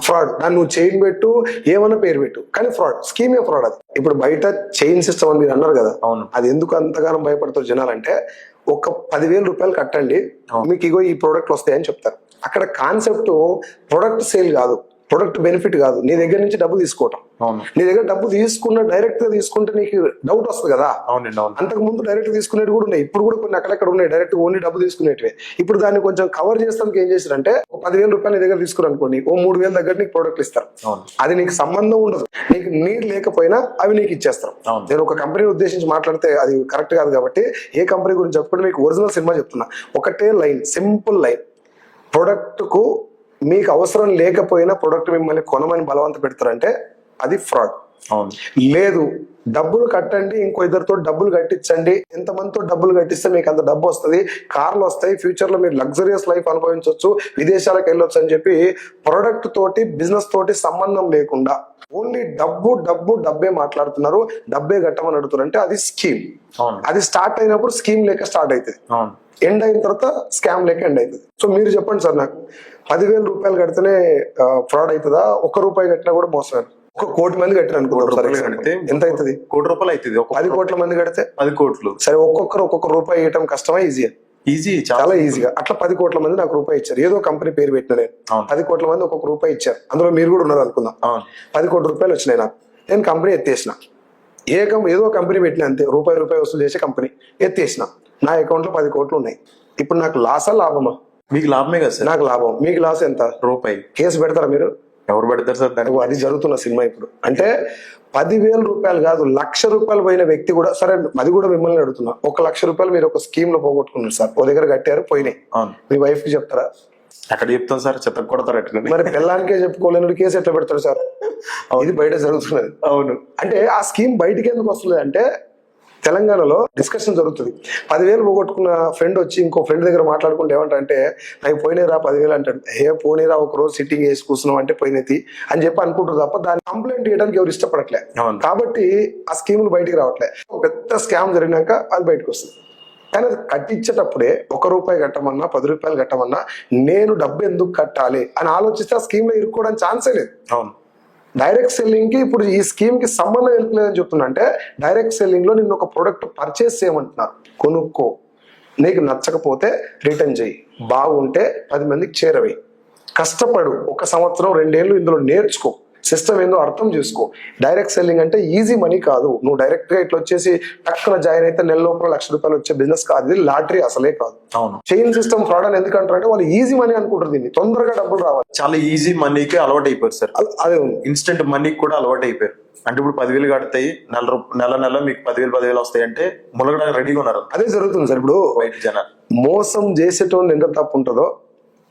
ఫ్రాడ్. దాన్ని నువ్వు చైన్ పెట్టు, ఏమన్నా పేరు పెట్టు, కానీ ఫ్రాడ్, స్కీమే ఫ్రాడ్ అది. ఇప్పుడు బయట చైన్ సిస్టమ్ అని మీరు అన్నారు కదా, అది ఎందుకు అంతగానో భయపడతారు జనాలంటే, ఒక 10,000 రూపాయలు కట్టండి మీకు ఇగో ఈ ప్రోడక్ట్ వస్తాయని చెప్తారు. అక్కడ కాన్సెప్ట్ ప్రొడక్ట్ సేల్ కాదు, ప్రొడక్ట్ బెనిఫిట్ కాదు, నీ దగ్గర నుంచి డబ్బు తీసుకోవటం. నీ దగ్గర డబ్బు డైరెక్ట్ గా తీసుకుంటే నీకు డౌట్ వస్తుంది కదా. అంతకు ముందు డైరెక్ట్ తీసుకునేవి కూడా ఉన్నాయి, ఇప్పుడు కూడా కొన్ని అక్కడక్కడ ఉన్నాయి డైరెక్ట్ ఓన్లీ డబ్బు తీసుకునేటివి. ఇప్పుడు దాన్ని కొంచెం కవర్ చేస్తానికి ఏం చేశారంటే, 10,000 రూపాయలు నీ దగ్గర తీసుకుని అనుకోండి, ఓ 3,000 దగ్గర నీకు ప్రోడక్ట్ ఇస్తారు. అది నీకు సంబంధం ఉండదు, నీకు నీడ్ లేకపోయినా అవి నీకు ఇచ్చేస్తారు. నేను ఒక కంపెనీ ఉద్దేశించి మాట్లాడితే అది కరెక్ట్ కాదు కాబట్టి ఏ కంపెనీ గురించి చెప్పుకుంటే మీకు ఒరిజినల్ సినిమా చెప్తున్నా. ఒకటే లైన్, సింపుల్ లైన్, ప్రొడక్ట్ కు మీకు అవసరం లేకపోయినా ప్రొడక్ట్ మిమ్మల్ని కొనమని బలవంత పెడతారంటే అది ఫ్రాడ్. లేదు, డబ్బులు కట్టండి, ఇంకో 2 డబ్బులు కట్టించండి, ఎంతమందితో డబ్బులు కట్టిస్తే మీకు అంత డబ్బు వస్తుంది, కార్లు వస్తాయి, ఫ్యూచర్ లో మీరు లగ్జరియస్ లైఫ్ అనుభవించవచ్చు, విదేశాలకు వెళ్ళొచ్చు అని చెప్పి ప్రొడక్ట్ తోటి బిజినెస్ తోటి సంబంధం లేకుండా ఓన్లీ డబ్బే మాట్లాడుతున్నారు, డబ్బే కట్టమని అడుగుతారు అంటే అది స్కీమ్. అది స్టార్ట్ అయినప్పుడు స్కీమ్ లేక స్టార్ట్ అవుతుంది, ఎండ్ అయిన తర్వాత స్కామ్ లేక ఎండ్ అవుతుంది. సో మీరు చెప్పండి సార్, నాకు 10,000 రూపాయలు కడితేనే ఫ్రాడ్ అవుతుందా? 1 రూపాయి కట్టినా కూడా మోసం? 1 కోటి మంది కట్టారు అనుకుంటారు, ఎంత అవుతుంది? 1 కోటి రూపాయలు అవుతుంది. 10 కోట్ల మంది కడితే 10 కోట్లు. సరే, ఒక్కొక్క రూపాయి ఇవ్వటం కష్టమా ఈజీయా? ఈజీ, చాలా ఈజీగా. అట్లా 10 కోట్ల మంది నాకు రూపాయి ఇచ్చారు, ఏదో కంపెనీ పేరు పెట్టిన నేను. 10 కోట్ల మంది ఒక్కొక్క రూపాయి ఇచ్చారు, అందులో మీరు కూడా ఉన్నారు అనుకుందాం. 10 కోట్ల రూపాయలు వచ్చినాయి నాకు, నేను కంపెనీ ఎత్తేసిన. ఏదో కంపెనీ పెట్టిన అంతే, రూపాయి వసూలు చేసే కంపెనీ ఎత్తేసిన. నా అకౌంట్ లో 10 కోట్లు ఉన్నాయి. ఇప్పుడు నాకు లాసా లాభమా? మీకు లాభమే కదా సార్. నాకు లాభం, మీకు లాస్ ఎంత? రూపాయి. కేసు పెడతారా మీరు? ఎవరు పెడతారు సార్ దానికి? అది జరుగుతున్న సినిమా ఇప్పుడు. అంటే 10,000 రూపాయలు కాదు, 1,00,000 రూపాయలు పోయిన వ్యక్తి కూడా, సరే అది కూడా మిమ్మల్ని అడుగుతున్నా, 1,00,000 రూపాయలు మీరు ఒక స్కీమ్ లో పోగొట్టుకున్నారు సార్, ఓ దగ్గర కట్టారు, పోయినాయి, మీ వైఫ్ కి చెప్తారా? అక్కడ చెప్తాం సార్, చెత్త కొడతారు అట్లా. మరి పిల్లానికే చెప్పుకోలేని కేసు ఎట్లా పెడతారు సార్? ఇది బయట జరుగుతున్నది. అవును. అంటే ఆ స్కీమ్ బయటికి ఎందుకు వస్తుంది అంటే, తెలంగాణలో డిస్కషన్ జరుగుతుంది. 10,000 పోగొట్టుకున్న ఫ్రెండ్ వచ్చి ఇంకో ఫ్రెండ్ దగ్గర మాట్లాడుకుంటే ఏమంటే నాకు పోయినరా 10,000 అంటాడు. పోనీరా ఒక రోజు సిట్టింగ్ వేసి కూర్చున్నాం అంటే పోయినది అని చెప్పి అనుకుంటారు తప్ప దాన్ని కంప్లైంట్ చేయడానికి ఎవరు ఇష్టపడట్లే. కాబట్టి ఆ స్కీములు బయటికి రావట్లే. పెద్ద స్కామ్ జరిగినాక అది బయటకు వస్తుంది. కానీ అది కట్టించేటప్పుడే ₹1 కట్టమన్నా ₹10 కట్టమన్నా నేను డబ్బు ఎందుకు కట్టాలి అని ఆలోచిస్తే ఆ స్కీమ్ లో ఇరుక్కోవడానికి ఛాన్సే లేదు. అవును. డైరెక్ట్ సెల్లింగ్ కి ఇప్పుడు ఈ స్కీమ్ కి సంబంధం ఎందుకులేదని చెప్తున్నా అంటే, డైరెక్ట్ సెల్లింగ్ లో నిన్ను ఒక ప్రొడక్ట్ పర్చేస్ చేయమంటున్నారు. కొనుక్కో, నీకు నచ్చకపోతే రిటర్న్ చేయి, బాగుంటే 10 మందికి చేరవేయి, కష్టపడు, 1 సంవత్సరం 2 ఏళ్ళు ఇందులో నేర్చుకో, సిస్టమ్ ఏందో అర్థం చేసుకో. డైరెక్ట్ సెల్లింగ్ అంటే ఈజీ మనీ కాదు. నువ్వు డైరెక్ట్ గా ఇట్లా వచ్చేసి టక్కున జాయిన్ అయితే నెల లోపల ₹1,00,000 వచ్చే బిజినెస్ కాదు. ఇది లాటరీ అసలే కాదు. అవును. చైన్ సిస్టమ్ ఫ్రాడ్ అని ఎందుకంటారంటే వాళ్ళు ఈజీ మనీ అనుకుంటారు. దీన్ని తొందరగా డబ్బులు రావాలి, చాలా ఈజీ మనీకి అలవాటు అయిపోయారు సార్. అదే ఉంది. ఇన్స్టెంట్ మనీకి కూడా అలవాటు అయిపోయారు. అంటే ఇప్పుడు 10,000 కడతాయి, నెల మీకు 10,000 వస్తాయి అంటే ములగడానికి రెడీగా ఉన్నారు. అదే జరుగుతుంది సార్. ఇప్పుడు బయట జనాలు మోసం చేసేటోని ఎంత తప్పు ఉంటుందో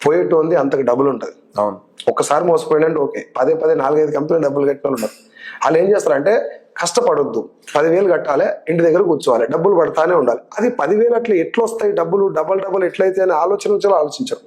పోయేటోంది అంతకు డబ్బులు ఉంటుంది. అవును. ఒక్కసారి మోసపోయినంటే ఓకే, 10 4-5 కంపెనీలు డబ్బులు కట్టిన వాళ్ళు ఉన్నారు. వాళ్ళు ఏం చేస్తారంటే కష్టపడొద్దు, 10,000 కట్టాలి, ఇంటి దగ్గర కూర్చోవాలి, డబ్బులు పడతానే ఉండాలి. అది 10,000 అట్లా ఎట్లా వస్తాయి డబ్బులు, డబల్ ఎట్లయితే అని ఆలోచించరు.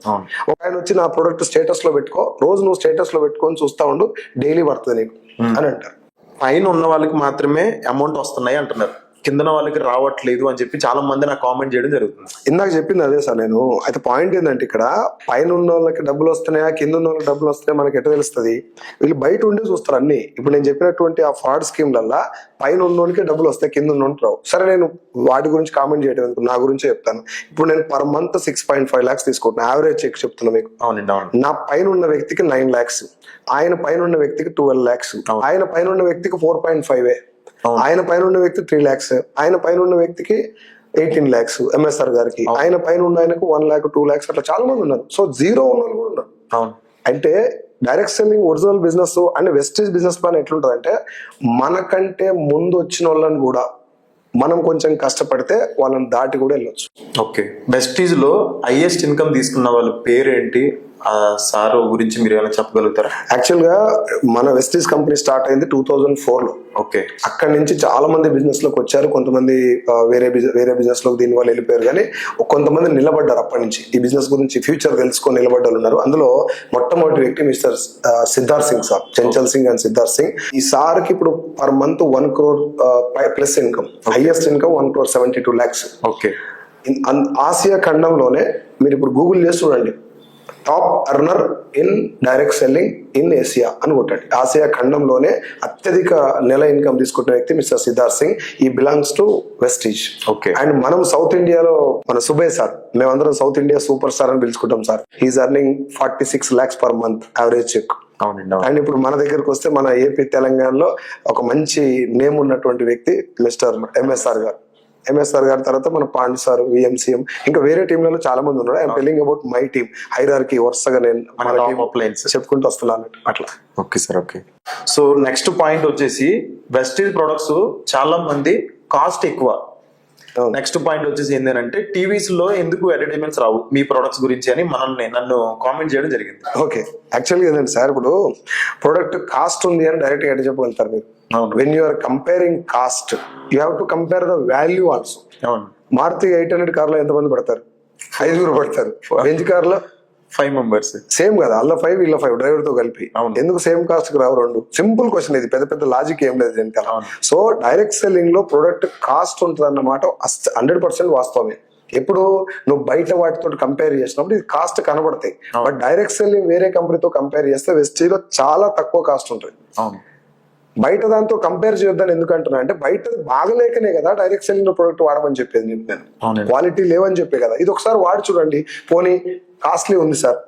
ఒక ఆయన వచ్చి నా ప్రొడక్ట్ స్టేటస్ లో పెట్టుకో, రోజు నువ్వు స్టేటస్ లో పెట్టుకొని చూస్తా ఉండు, డైలీ పడుతుంది నీకు అని అంటారు. పైన ఉన్న వాళ్ళకి మాత్రమే అమౌంట్ వస్తున్నాయి అంటున్నారు, కిందన వాళ్ళకి రావట్లేదు అని చెప్పి చాలా మంది నాకు కామెంట్ చేయడం జరుగుతుంది. ఇందాక చెప్పింది అదే సార్ నేను. అయితే పాయింట్ ఏంటంటే ఇక్కడ పైన ఉన్న వాళ్ళకి డబ్బులు వస్తున్నాయా కింద ఉన్న వాళ్ళకి డబ్బులు వస్తున్నాయా మనకి ఎట్లా తెలుస్తుంది? వీళ్ళు బయట ఉండే చూస్తారు అన్ని. ఇప్పుడు నేను చెప్పినటువంటి ఆ ఫ్రాడ్ స్కీమ్లల్లా పైన ఉన్నోనికి డబ్బులు వస్తాయి, కింద ఉన్నోనికి రావు. సరే, నేను వాటి గురించి కామెంట్ చేయడం ఎందుకు, నా గురించే చెప్తాను. ఇప్పుడు నేను పర్ మంత్ 6.5 lakhs తీసుకుంటున్నా, యావరేజ్ చెక్ చెప్తున్నా మీకు. అవునండి, అవును. నా పైన ఉన్న వ్యక్తికి 9 lakhs, ఆయన పైన ఉన్న వ్యక్తికి 12 lakhs, ఆయన పైన ఉన్న వ్యక్తికి 4.5, ఆయన పైన ఉన్న వ్యక్తి 3 lakhs, ఆయన పైన ఉన్న వ్యక్తికి 18 lakhs ఎంఎస్ఆర్ గారికి, ఆయన పైన ఉన్న ఆయనకు 1 lakh 2 lakhs, అట్లా చాలా మంది ఉన్నారు. సో జీరో ఉన్న వాళ్ళు కూడా ఉన్నారు. అంటే direct selling original business and Vestige business plan ఎట్లుంటది అంటే, మనకంటే ముందు వచ్చిన వాళ్ళని కూడా మనం కొంచెం కష్టపడితే వాళ్ళని దాటి కూడా వెళ్ళొచ్చు. ఓకే. వెస్టీజ్ లో హైయెస్ట్ ఇన్కమ్ తీసుకున్న వాళ్ళ పేరేంటి, సార్ గురించి మీరు ఏమైనా చెప్పగలుగుతారా? యాక్చువల్ గా మన వెస్టీజ్ కంపెనీ స్టార్ట్ అయింది 2004 లో. ఓకే. అక్కడి నుంచి చాలా మంది బిజినెస్ లోకి వచ్చారు. కొంతమంది వేరే బిజినెస్ లోకి దీని వల్ల వెళ్ళిపోయారు, కానీ కొంతమంది నిలబడ్డారు. అప్పటి నుంచి ఈ బిజినెస్ గురించి ఫ్యూచర్ తెలుసుకొని నిలబడ్డారు ఉన్నారు. అందులో మొట్టమొదటి వ్యక్తి mister Siddharth Singh sir, Chenchal Singh and Siddharth Singh. ఈ సార్ కి ఇప్పుడు per month 1 crore plus income, highest income 1.72 crore. Okay. ఆసియా ఖండంలోనే మీరు ఇప్పుడు గూగుల్ చేసి చూడండి, top earner in direct selling in Asia అని కొట్టండి. ఆసియా ఖండంలోనే అత్యధిక నెల ఇన్కమ్ తీసుకుంటున్న వ్యక్తి మిస్టర్ సిద్ధార్థ్ సింగ్. ఈ belongs to Vestige. Okay. And మనం సౌత్ ఇండియాలో మన సుబే సార్, మేమందరం సౌత్ ఇండియా సూపర్ స్టార్ అని పిలుచుకుంటాం సార్. He's earning 46 lakhs per month average cheque. And ఇప్పుడు మన దగ్గరకు వస్తే మన ఏపీ తెలంగాణలో ఒక మంచి నేమ్ ఉన్నటువంటి వ్యక్తి మిస్టర్ ఎంఎస్ఆర్ గారు. ఎంఎస్ఆర్ గారి తర్వాత మన పాండ్ సార్, విఎంసీఎం, ఇంకా వేరే టీంలలో చాలా మంది ఉన్నారు. I'm telling about my team. Hierarchy వరుసగా నేను చెప్పుకుంటూ వస్తున్నాను అట్లా. Okay sir. Okay. So next point వచ్చేసి వెస్టీజ్ ప్రొడక్ట్స్ చాలా మంది కాస్ట్ ఎక్కువ. నెక్స్ట్ పాయింట్ వచ్చేసి ఏంటంటే టీవీస్ లో ఎందుకు అడ్వర్టైజ్మెంట్స్ రావు మీ ప్రొడక్ట్స్ గురించి అని నన్ను కామెంట్ చేయడం జరిగింది. ఓకే. యాక్చువల్గా ఏంటంటే సార్, ఇప్పుడు ప్రొడక్ట్ కాస్ట్ ఉంది అని డైరెక్ట్ గా ఎట్లా చెప్పగలుగుతారు మీరు? When you are comparing cost, you have to compare the value also. Maruti 800 కార్లో ఎంతమంది పడతారు? 5 పడతారు. బెంజ్ కార్లో 5 members. సేమ్ కదా, అల్ల 5 వీళ్ళ 5 డ్రైవర్ తో కలిపి. ఎందుకు సేమ్ కాస్ట్ కి రావు రెండు? సింపుల్ క్వశ్చన్ ఇది, పెద్ద లాజిక్ ఏం లేదు దీనికి. సో డైరెక్ట్ సెల్లింగ్ లో ప్రొడక్ట్ కాస్ట్ ఉంటుంది అన్నమాట 100% వాస్తవమే. ఎప్పుడు నువ్వు బయట వాటితో కంపేర్ చేసినప్పుడు ఇది కాస్ట్ కనబడతాయి. బట్ డైరెక్ట్ సెల్లింగ్ వేరే కంపెనీతో కంపేర్ చేస్తే వెస్టీజ్ లో చాలా తక్కువ కాస్ట్ ఉంటుంది. బయట దాంతో కంపేర్ చేయొద్దని ఎందుకంటున్నా అంటే, బయట బాగలేకనే కదా డైరెక్ట్ సెల్లింగ్ ప్రొడక్ట్ వాడమని చెప్పేది నేను. క్వాలిటీ లేవని చెప్పే కదా. ఇది ఒకసారి వాడి చూడండి. పోనీ కాస్ట్లీ ఉంది సార్,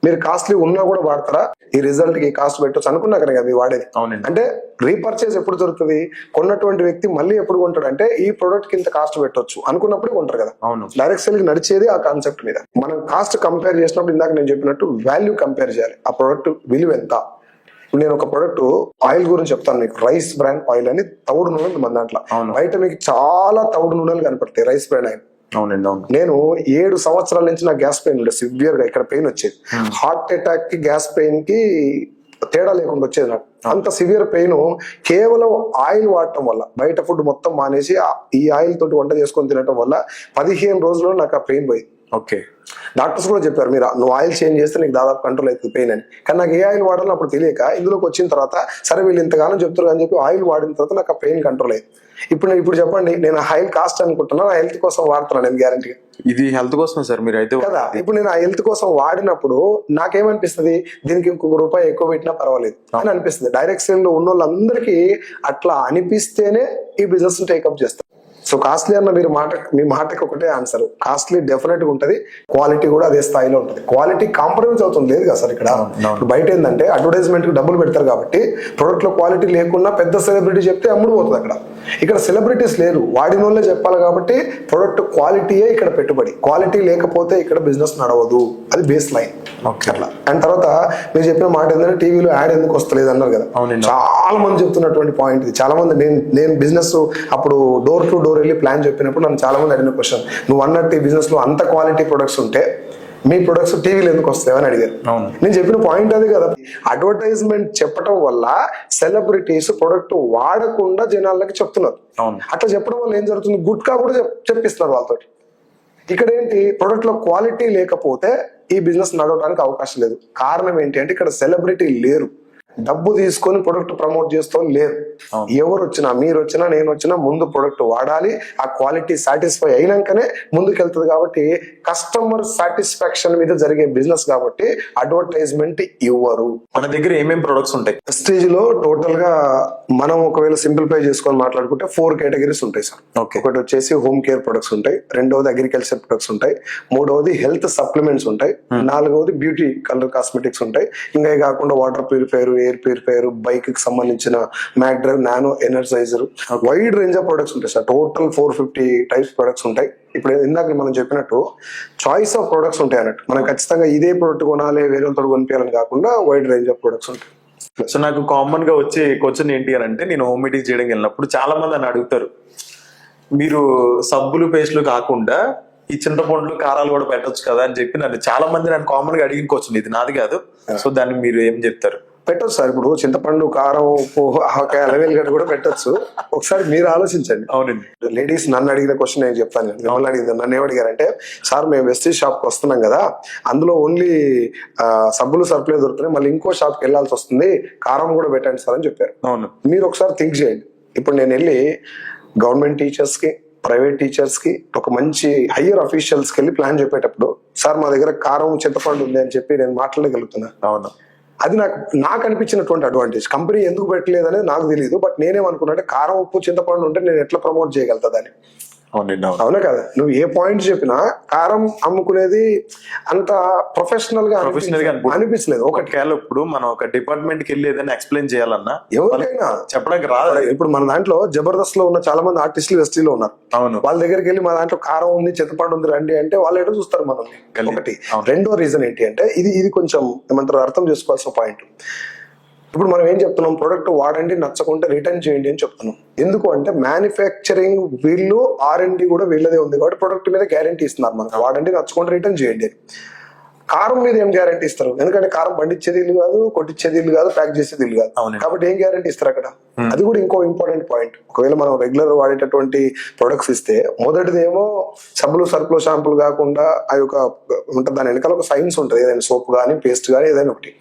మీరు కాస్ట్లీ ఉన్నా కూడా వాడతారా? ఈ రిజల్ట్ కి కాస్ట్ పెట్టొచ్చు అనుకున్నా కదా మీరు వాడేది. అంటే రీపర్చేజ్ ఎప్పుడు దొరుకుతుంది? కొన్నటువంటి వ్యక్తి మళ్ళీ ఎప్పుడు కొంటాడు అంటే, ఈ ప్రొడక్ట్ కి ఇంత కాస్ట్ పెట్టొచ్చు అనుకున్నప్పుడు కొంటారు కదా. డైరెక్ట్ సెల్లింగ్ నడిచేది ఆ కాన్సెప్ట్ మీద. మనం కాస్ట్ కంపేర్ చేసినప్పుడు ఇందాక నేను చెప్పినట్టు వాల్యూ కంపేర్ చేయాలి. ఆ ప్రొడక్ట్ విలువ ఎంత. నేను ఒక ప్రొడక్ట్ ఆయిల్ గురించి చెప్తాను మీకు. రైస్ బ్రాండ్ ఆయిల్ అని తవుడు నూనెలు మన దాంట్లో. బయట మీకు చాలా తవుడు నూనెలు కనపడతాయి రైస్ బ్రాండ్ ఆయిల్. నేను 7 సంవత్సరాల నుంచి నాకు గ్యాస్ పెయిన్ ఉండే, సివియర్ గా ఇక్కడ పెయిన్ వచ్చేది. హార్ట్ అటాక్ కి గ్యాస్ పెయిన్ కి తేడా లేకుండా వచ్చేది నాకు. అంత సివియర్ పెయిన్ కేవలం ఆయిల్ వాడటం వల్ల, బయట ఫుడ్ మొత్తం మానేసి ఈ ఆయిల్ తోటి వంట చేసుకొని తినటం వల్ల 15 రోజుల్లో నాకు ఆ పెయిన్ పోయింది. ఓకే. డాక్టర్స్ కూడా చెప్పారు, నువ్వు ఆయిల్ చేంజ్ చేస్తే నీకు దాదాపు కంట్రోల్ అవుతుంది పెయిన్ అని. కానీ నాకు ఏ ఆయిల్ వాడాలో అప్పుడు తెలియక ఇందులోకి వచ్చిన తర్వాత సరే వీళ్ళు ఇంతగానో చెప్తారు అని చెప్పి ఆయిల్ వాడిన తర్వాత నాకు ఆ పెయిన్ కంట్రోల్ అయ్యింది. ఇప్పుడు చెప్పండి, నేను ఆయిల్ కాస్ట్ అనుకుంటున్నా, నా హెల్త్ కోసం వాడుతున్నాను నేను గ్యారంటీగా. ఇది హెల్త్ కోసం సార్ మీరు అయితే కదా. ఇప్పుడు నేను ఆ హెల్త్ కోసం వాడినప్పుడు నాకేమనిపిస్తుంది, దీనికి ఇంకొక రూపాయి ఎక్కువ పెట్టినా పర్వాలేదు అని అనిపిస్తుంది. డైరెక్ట్ సేల్ లో ఉన్న వాళ్ళందరికీ అట్లా అనిపిస్తేనే ఈ బిజినెస్ టేకప్ చేస్తారు. సో కాస్ట్లీ అన్న మీ మాటకి ఒకటే ఆన్సర్, కాస్ట్లీ డెఫినెట్ గా ఉంటది, క్వాలిటీ కూడా అదే స్థాయిలో ఉంటుంది. క్వాలిటీ కాంప్రమైజ్ అవుతుంది లేదు కదా సార్ ఇక్కడ. బయట ఏంటంటే అడ్వర్టైజ్మెంట్ కి డబ్బులు పెడతారు కాబట్టి ప్రొడక్ట్ లో క్వాలిటీ లేకున్నా పెద్ద సెలబ్రిటీ చెప్తే అమ్ముడు పోతుంది అక్కడ. ఇక్కడ సెలబ్రిటీస్ లేరు, వాడిన వాళ్ళే చెప్పాలి కాబట్టి ప్రొడక్ట్ క్వాలిటీయే ఇక్కడ పెట్టుబడి. క్వాలిటీ లేకపోతే ఇక్కడ బిజినెస్ నడవదు, అది బేస్ లైన్ అట్లా. అండ్ తర్వాత మీరు చెప్పిన మాట ఏంటంటే టీవీలో యాడ్ ఎందుకు వస్తలేదు అన్నారు కదా, చాలా మంది చెప్తున్నటువంటి పాయింట్ ఇది. చాలా మంది నేను బిజినెస్ అప్పుడు డోర్ టు డోర్ వెళ్ళి ప్లాన్ చెప్పినప్పుడు నన్ను చాలా మంది అడిగిన క్వశ్చన్, నువ్వు అన్నట్టు ఈ బిజినెస్ లో అంత క్వాలిటీ ప్రొడక్ట్స్ ఉంటే మీ ప్రొడక్ట్స్ టీవీలో ఎందుకు వస్తాయని అడిగారు. నేను చెప్పిన పాయింట్ అది కదా, అడ్వర్టైజ్మెంట్ చెప్పడం వల్ల సెలబ్రిటీస్ ప్రొడక్ట్ వాడకుండా జనాలకి చెప్తున్నారు. అట్లా చెప్పడం వల్ల ఏం జరుగుతుంది, గుట్కా కూడా చెప్పిస్తున్నారు వాళ్ళతో. ఇక్కడ ఏంటి, ప్రొడక్ట్ లో క్వాలిటీ లేకపోతే ఈ బిజినెస్ నడవడానికి అవకాశం లేదు. కారణం ఏంటి అంటే ఇక్కడ సెలబ్రిటీ లేరు, డబ్బు తీసుకొని ప్రొడక్ట్ ప్రమోట్ చేస్తూ లేరు. ఎవరు వచ్చినా, మీరు వచ్చినా, నేను వచ్చినా ముందు ప్రొడక్ట్ వాడాలి, ఆ క్వాలిటీ సాటిస్ఫై అయినాకనే ముందుకు వెళ్తుంది. కాబట్టి కస్టమర్ సాటిస్ఫాక్షన్ మీద జరిగే బిజినెస్ కాబట్టి అడ్వర్టైజ్మెంట్ ఇవ్వరు. మన దగ్గర ఏమేమి ప్రొడక్ట్స్ ఉంటాయి ప్రెస్టీజ్ లో? టోటల్ గా మనం ఒకవేళ సింప్లిఫై చేసుకొని మాట్లాడుకుంటే 4 కేటగిరీస్ ఉంటాయి సార్. ఒకటి వచ్చేసి హోమ్ కేర్ ప్రొడక్ట్స్ ఉంటాయి, రెండవది అగ్రికల్చర్ ప్రొడక్ట్స్ ఉంటాయి, మూడవది హెల్త్ సప్లిమెంట్స్ ఉంటాయి, నాలుగవది బ్యూటీ కలర్ కాస్మెటిక్స్ ఉంటాయి. ఇంకా కాకుండా water purifier, air purifier, bike కి సంబంధించిన mac drive, nano energizer, wide range of products ఉంటాయి సార్. టోటల్ 450 టైప్స్ ప్రొడక్ట్స్ ఉంటాయి. ఇప్పుడు ఇందాక మనం చెప్పినట్టు చాయిస్ ఆఫ్ ప్రొడక్ట్స్ ఉంటాయి అన్నట్టు. మనం ఖచ్చితంగా ఇదే ప్రొడక్ట్ కొనాలి, వేరే వాళ్ళతో కొనిపించాలని కాకుండా వైడ్ రేంజ్ ఆఫ్ ప్రొడక్ట్స్ ఉంటాయి. సో నాకు కామన్ గా వచ్చే క్వశ్చన్ ఏంటి అని అంటే, నేను హోమ్ మీటింగ్ చేయడానికి వెళ్ళినప్పుడు చాలా మంది అని అడుగుతారు, మీరు సబ్బులు పేస్ట్లు కాకుండా ఈ చింతపండ్లు కారాలు కూడా పెట్టొచ్చు కదా అని చెప్పి నన్ను చాలా మంది కామన్ గా అడిగిన క్వశ్చన్, ఇది నాది కాదు. సో దాన్ని మీరు ఏం చెప్తారు? పెట్టొచ్చు సార్. ఇప్పుడు చింతపండు, కారం, ఉప్పు, ఆవకాయ, అలవేలుగడ్డ కూడా పెట్టొచ్చు. ఒకసారి మీరు ఆలోచించండి. అవునండి. లేడీస్ నన్ను అడిగిన క్వశ్చన్ నేను చెప్తాను, మిమ్మల్ని అడిగింది. నన్ను ఏమడిగారంటే, సార్ మేము వెస్టీజ్ షాప్ కి వస్తున్నాం కదా, అందులో ఓన్లీ సబ్బులు సరుకులే దొరుకుతున్నాయి, మళ్ళీ ఇంకో షాప్ కి వెళ్ళాల్సి వస్తుంది, కారం కూడా పెట్టండి సార్ అని చెప్పారు. అవును. మీరు ఒకసారి థింక్ చేయండి. ఇప్పుడు నేను వెళ్ళి గవర్నమెంట్ టీచర్స్ కి, ప్రైవేట్ టీచర్స్ కి, ఒక మంచి హయ్యర్ అఫీషియల్స్ కి వెళ్ళి ప్లాన్ చెప్పేటప్పుడు, సార్ మా దగ్గర కారం, చింతపండు ఉంది అని చెప్పి నేను మాట్లాడగలుగుతున్నా. అవును. అది నాకు అనిపించినటువంటి అడ్వాంటేజ్. కంపెనీ ఎందుకు పెట్టలేదు అనేది నాకు తెలియదు, బట్ నేనేమనుకున్నా అంటే కారం, ఉప్పు, చింతపండు ఉంటే నేను ఎట్లా ప్రమోట్ చేయగలుగుతాదని. అవునా కదా? నువ్వు ఏ పాయింట్ చెప్పినా కారం అమ్ముకునేది అంత ప్రొఫెషనల్ గా అనిపించలేదు. ఇప్పుడు మనం ఒక డిపార్ట్మెంట్ కి వెళ్ళి ఏదైనా ఎక్స్ప్లెయిన్ చేయాలన్నా ఎవరికైనా చెప్పడానికి రాదు. ఇప్పుడు మన దాంట్లో జబర్దస్త్ లో ఉన్న చాలా మంది ఆర్టిస్టులు వెస్టీలో ఉన్నారు. అవును. వాళ్ళ దగ్గరికి వెళ్ళి మా దాంట్లో కారం ఉంది, చింతపండు ఉంది రండి అంటే వాళ్ళు ఎటో చూస్తారు మనల్ని. ఒకటి. రెండో రీజన్ ఏంటి అంటే, ఇది కొంచెం ఏమంటారు అర్థం చేసుకోవాల్సిన పాయింట్. ఇప్పుడు మనం ఏం చెప్తున్నాం, ప్రొడక్ట్ వాడండి, నచ్చకుంటే రిటర్న్ చేయండి అని చెప్తున్నాం. ఎందుకు అంటే మ్యానుఫ్యాక్చరింగ్ వీళ్ళు, R&D కూడా వీళ్ళదే ఉంది కాబట్టి ప్రొడక్ట్ మీద గ్యారంటీ ఇస్తున్నారు మనకు, వాడండి, నచ్చకుంటే రిటర్న్ చేయండి. కారం మీద ఏం గ్యారంటీ ఇస్తారు? ఎందుకంటే కారం పండించేది ఇల్లు కాదు, కొట్టించేది ఇల్లు కాదు, ప్యాక్ చేసేది ఇల్లు కాదు. కాబట్టి ఏం గ్యారంటీ ఇస్తారు అక్కడ? అది కూడా ఇంకో ఇంపార్టెంట్ పాయింట్. ఒకవేళ మనం రెగ్యులర్ వాడేటటువంటి ప్రొడక్ట్స్ ఇస్తే, మొదటిదేమో సబ్బులు, సరుకులు, షాంపులు కాకుండా ఆ యొక్క ఉంటుంది, దాని వెనకాల ఒక సైన్స్ ఉంటుంది. ఏదైనా సోప్ కానీ, పేస్ట్ కానీ, ఏదైనా ఒకటి.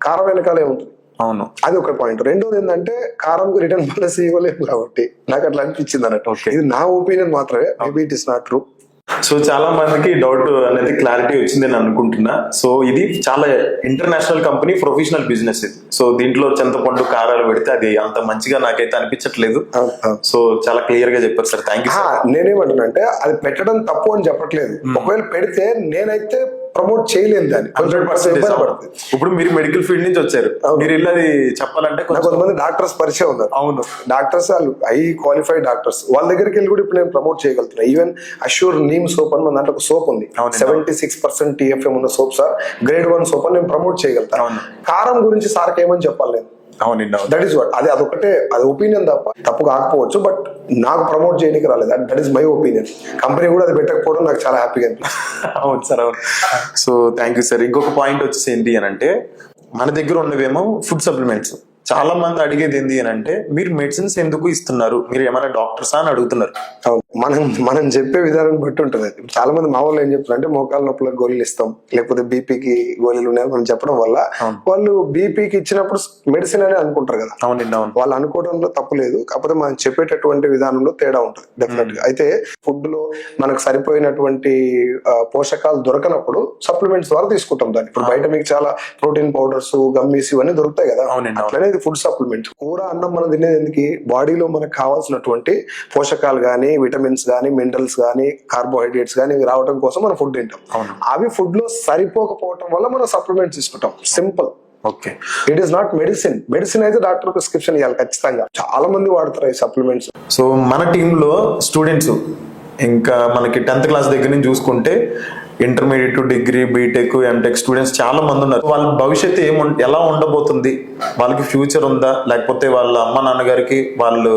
కారం వెనకాల ఏముంటుంది? అవును. అది ఒక పాయింట్. రెండోది ఏంటంటే, కారంకు రిటర్న్ పాలసీ ఇవ్వలేదు కాబట్టి నాకు అట్లా అనిపించింది అన్నట్టు. ఇది నా ఒపీనియన్ మాత్రమే, maybe it is not true. So చాలా మందికి డౌట్ అనేది క్లారిటీ వచ్చింది అని అనుకుంటున్నా. సో ఇది చాలా ఇంటర్నేషనల్ కంపెనీ, ప్రొఫెషనల్ బిజినెస్ ఇది. సో దీంట్లో చింతపండు, కారాలు పెడితే అది అంత మంచిగా నాకైతే అనిపించట్లేదు. సో చాలా క్లియర్ గా చెప్పారు సార్. Thank you. నేనేమంటున్నా అంటే, అది పెట్టడం తప్పు అని చెప్పట్లేదు. ఒకవేళ పెడితే నేనైతే ప్రమోట్ చేయలేదు దాన్ని. 100%. ఇప్పుడు మీరు మెడికల్ ఫీల్డ్ నుంచి వచ్చారు, మీరు ఇల్లు చెప్పాలంటే కొంతమంది డాక్టర్స్ పరిచయం ఉన్నారు. అవును. డాక్టర్స్, వాళ్ళు హై క్వాలిఫైడ్ డాక్టర్స్, వాళ్ళ దగ్గరికి వెళ్ళి కూడా ఇప్పుడు నేను ప్రమోట్ చేయగలుగుతున్నా. ఈవెన్ అష్యూర్ నీమ్ సోప్ అని మన దాంట్లో ఒక సోప్ ఉంది, 76% TFM ఉన్న సోప్ సార్, గ్రేడ్ 1 సోప్ అని నేను ప్రమోట్ చేయగలుగుతాను. కారం గురించి సార్కి ఏమని చెప్పాలి నేను? That is what. అదొకటే, అది ఒపీనియన్ తప్పు కాకపోవచ్చు, బట్ నాకు ప్రమోట్ చేయడానికి రాలేదు. That is my opinion. Company కూడా అది పెట్టకపోవడం నాకు చాలా హ్యాపీగా అనిపిస్తుంది. అవును సార్, అవును. So thank you sir. ఇంకొక పాయింట్ వచ్చేసి ఏంటి అని అంటే, మన దగ్గర ఉన్నవేమో ఫుడ్ సప్లిమెంట్స్. చాలా మంది అడిగేది ఏంది అని అంటే, మీరు మెడిసిన్స్ ఎందుకు ఇస్తున్నారు, మీరు ఏమైనా డాక్టర్సా అని అడుగుతున్నారు. అవును. మనం చెప్పే విధానం బట్టి ఉంటుంది. చాలా మంది మా వాళ్ళు ఏం చెప్తారు అంటే మోకాళ్ళ నొప్పులకు గోళీలు ఇస్తాం, లేకపోతే బీపీకి గోళీలు ఉన్నాయని మనం చెప్పడం వల్ల వాళ్ళు బీపీకి ఇచ్చినప్పుడు మెడిసిన్ అని అనుకుంటారు కదా. అవునండి, అవును. వాళ్ళు అనుకోవడంలో తప్పు లేదు, కాకపోతే మనం చెప్పేటటువంటి విధానంలో తేడా ఉంటుంది డెఫినెట్ గా. అయితే ఫుడ్ లో మనకు సరిపోయినటువంటి పోషకాలు దొరకనప్పుడు సప్లిమెంట్స్ ద్వారా తీసుకుంటాం దాన్ని. ఇప్పుడు బయట మీకు చాలా ప్రోటీన్ పౌడర్స్, గమ్మీస్ ఇవన్నీ దొరుకుతాయి కదా. అట్లనే ఇది ఫుడ్ సప్లిమెంట్. కూర అన్నం మనం తినేది ఎందుకు, బాడీలో మనకు కావాల్సినటువంటి పోషకాలు గానీ, విటమిన్స్ గానీ, మినరల్స్ గానీ, కార్బోహైడ్రేట్స్ గానీ రావడం కోసం మనం ఫుడ్ తింటాం. అవి ఫుడ్ లో సరిపోకపోవటం వల్ల మనం సప్లిమెంట్స్ తీసుకుంటాం. Simple. Okay, it is not medicine. Medicine అయితే డాక్టర్ ప్రిస్క్రిప్షన్ ఇవ్వాలి ఖచ్చితంగా. చాలా మంది వాడతారు ఈ సప్లిమెంట్స్. సో మన టీంలో స్టూడెంట్స్ ఇంకా మనకి 10th క్లాస్ దగ్గర నుంచి చూసుకుంటే intermediate, degree, BTech, MTech students చాలా మంది ఉన్నారు. వాళ్ళ భవిష్యత్తు ఎలా ఉండబోతుంది, వాళ్ళకి ఫ్యూచర్ ఉందా, లేకపోతే వాళ్ళ అమ్మ నాన్నగారికి వాళ్ళు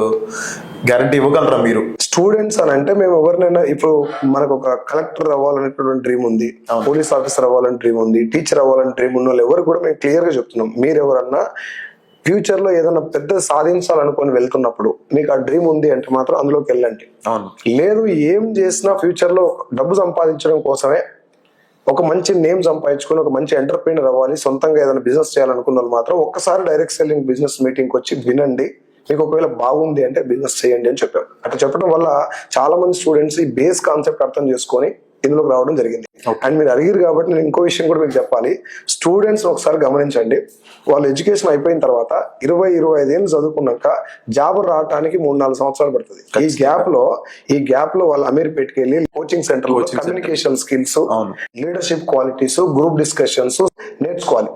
గ్యారంటీ ఇవ్వగలరా మీరు? స్టూడెంట్స్ అని అంటే మేము ఎవరినైనా, ఇప్పుడు మనకు ఒక కలెక్టర్ అవ్వాలనేటువంటి డ్రీమ్ ఉంది, పోలీస్ ఆఫీసర్ అవ్వాలని డ్రీమ్ ఉంది, టీచర్ అవ్వాలని డ్రీమ్ ఉన్న వాళ్ళు ఎవరు కూడా మేము క్లియర్ గా చెప్తున్నాం, మీరు ఎవరన్నా ఫ్యూచర్ లో ఏదైనా పెద్ద సాధించాలనుకొని వెళ్తున్నప్పుడు మీకు ఆ డ్రీమ్ ఉంది అంటే మాత్రం అందులోకి వెళ్ళండి. లేదు, ఏం చేసినా ఫ్యూచర్ లో డబ్బు సంపాదించడం కోసమే, ఒక మంచి నేమ్ సంపాదించుకుని ఒక మంచి ఎంటర్ప్రీనర్ అవ్వాలి, సొంతంగా ఏదైనా బిజినెస్ చేయాలనుకున్న వాళ్ళు మాత్రం ఒక్కసారి డైరెక్ట్ సెల్లింగ్ బిజినెస్ మీటింగ్ వచ్చి వినండి, మీకు ఒకవేళ బాగుంది అంటే బిజినెస్ చేయండి అని చెప్పాం. అట్లా చెప్పడం వల్ల చాలా మంది స్టూడెంట్స్ ఈ బేస్ కాన్సెప్ట్ అర్థం చేసుకొని ఇందులోకి రావడం జరిగింది. అండ్ మీరు అడిగారు కాబట్టి నేను ఇంకో విషయం కూడా మీకు చెప్పాలి. స్టూడెంట్స్ ఒకసారి గమనించండి, వాళ్ళు ఎడ్యుకేషన్ అయిపోయిన తర్వాత 20-25 ఏళ్ళు చదువుకున్నాక జాబ్ రావడానికి 3-4 సంవత్సరాలు పడుతుంది. ఈ గ్యాప్ లో వాళ్ళు అమీర్పేట్కి వెళ్ళి కోచింగ్ సెంటర్ లో communication skills, leadership qualities, group discussions నేర్చుకోవాలి.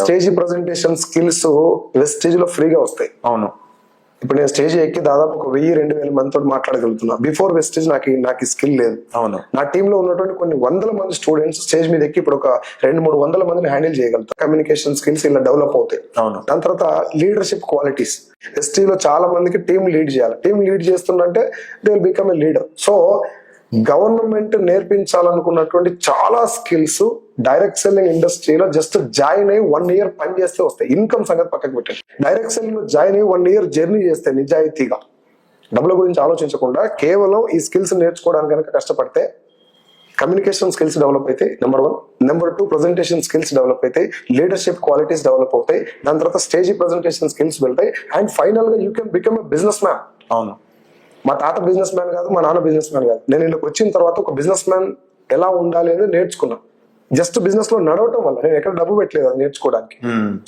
స్టేజ్ ప్రెజెంటేషన్ స్కిల్స్ వెస్టేజ్ లో ఫ్రీగా వస్తాయి. అవును, ఇప్పుడు నేను స్టేజ్ ఎక్కి దాదాపు ఒక 1000-2000 మందితో మాట్లాడగలుగుతున్నా. బిఫోర్ వెస్టేజ్ నాకు స్కిల్ లేదు. అవును, నా టీమ్ లో ఉన్నటువంటి కొన్ని 100 మంది స్టూడెంట్స్ స్టేజ్ మీద ఎక్కి ఇప్పుడు ఒక 200-300 మందిని హ్యాండిల్ చేయగలుగుతారు. కమ్యూనికేషన్ స్కిల్స్ ఇలా డెవలప్ అవుతాయి. అవును, దాని తర్వాత లీడర్షిప్ క్వాలిటీస్. ఎస్టీ లో చాలా మందికి టీమ్ లీడ్ చేయాలి. టీమ్ లీడ్ చేస్తుందంటే they will become a leader. So government నేర్పించాలనుకున్నటువంటి చాలా స్కిల్స్ డైరెక్ట్ సెల్లింగ్ ఇండస్ట్రీలో జస్ట్ జాయిన్ అయ్యి 1 year పని చేస్తే వస్తాయి. ఇన్కమ్ సంగతి పక్కకు పెట్టండి. డైరెక్ట్ సెల్లింగ్ లో జాయిన్ అయ్యి 1 year జర్నీ చేస్తే నిజాయితీగా, డబ్బుల గురించి ఆలోచించకుండా కేవలం ఈ స్కిల్స్ నేర్చుకోవడానికి కనుక కష్టపడితే కమ్యూనికేషన్ స్కిల్స్ డెవలప్ అవుతాయి, number 1. Number 2, presentation skills develop అవుతాయి, లీడర్షిప్ క్వాలిటీస్ డెవలప్ అవుతాయి, దాని తర్వాత స్టేజ్ ప్రెజెంటేషన్ స్కిల్స్ వెళ్తాయి, అండ్ ఫైనల్ గా you can become a business man. అవును, మా తాత బిజినెస్ మ్యాన్ కాదు, మా నాన్న బిజినెస్ మ్యాన్ కాదు. నేను ఇక్కడికి వచ్చిన తర్వాత ఒక బిజినెస్ మ్యాన్ ఎలా ఉండాలి అనేది నేర్చుకున్నా. జస్ట్ బిజినెస్ లో నడవటం వల్ల, నేను ఎక్కడ డబ్బు పెట్టలేదు అది నేర్చుకోవడానికి.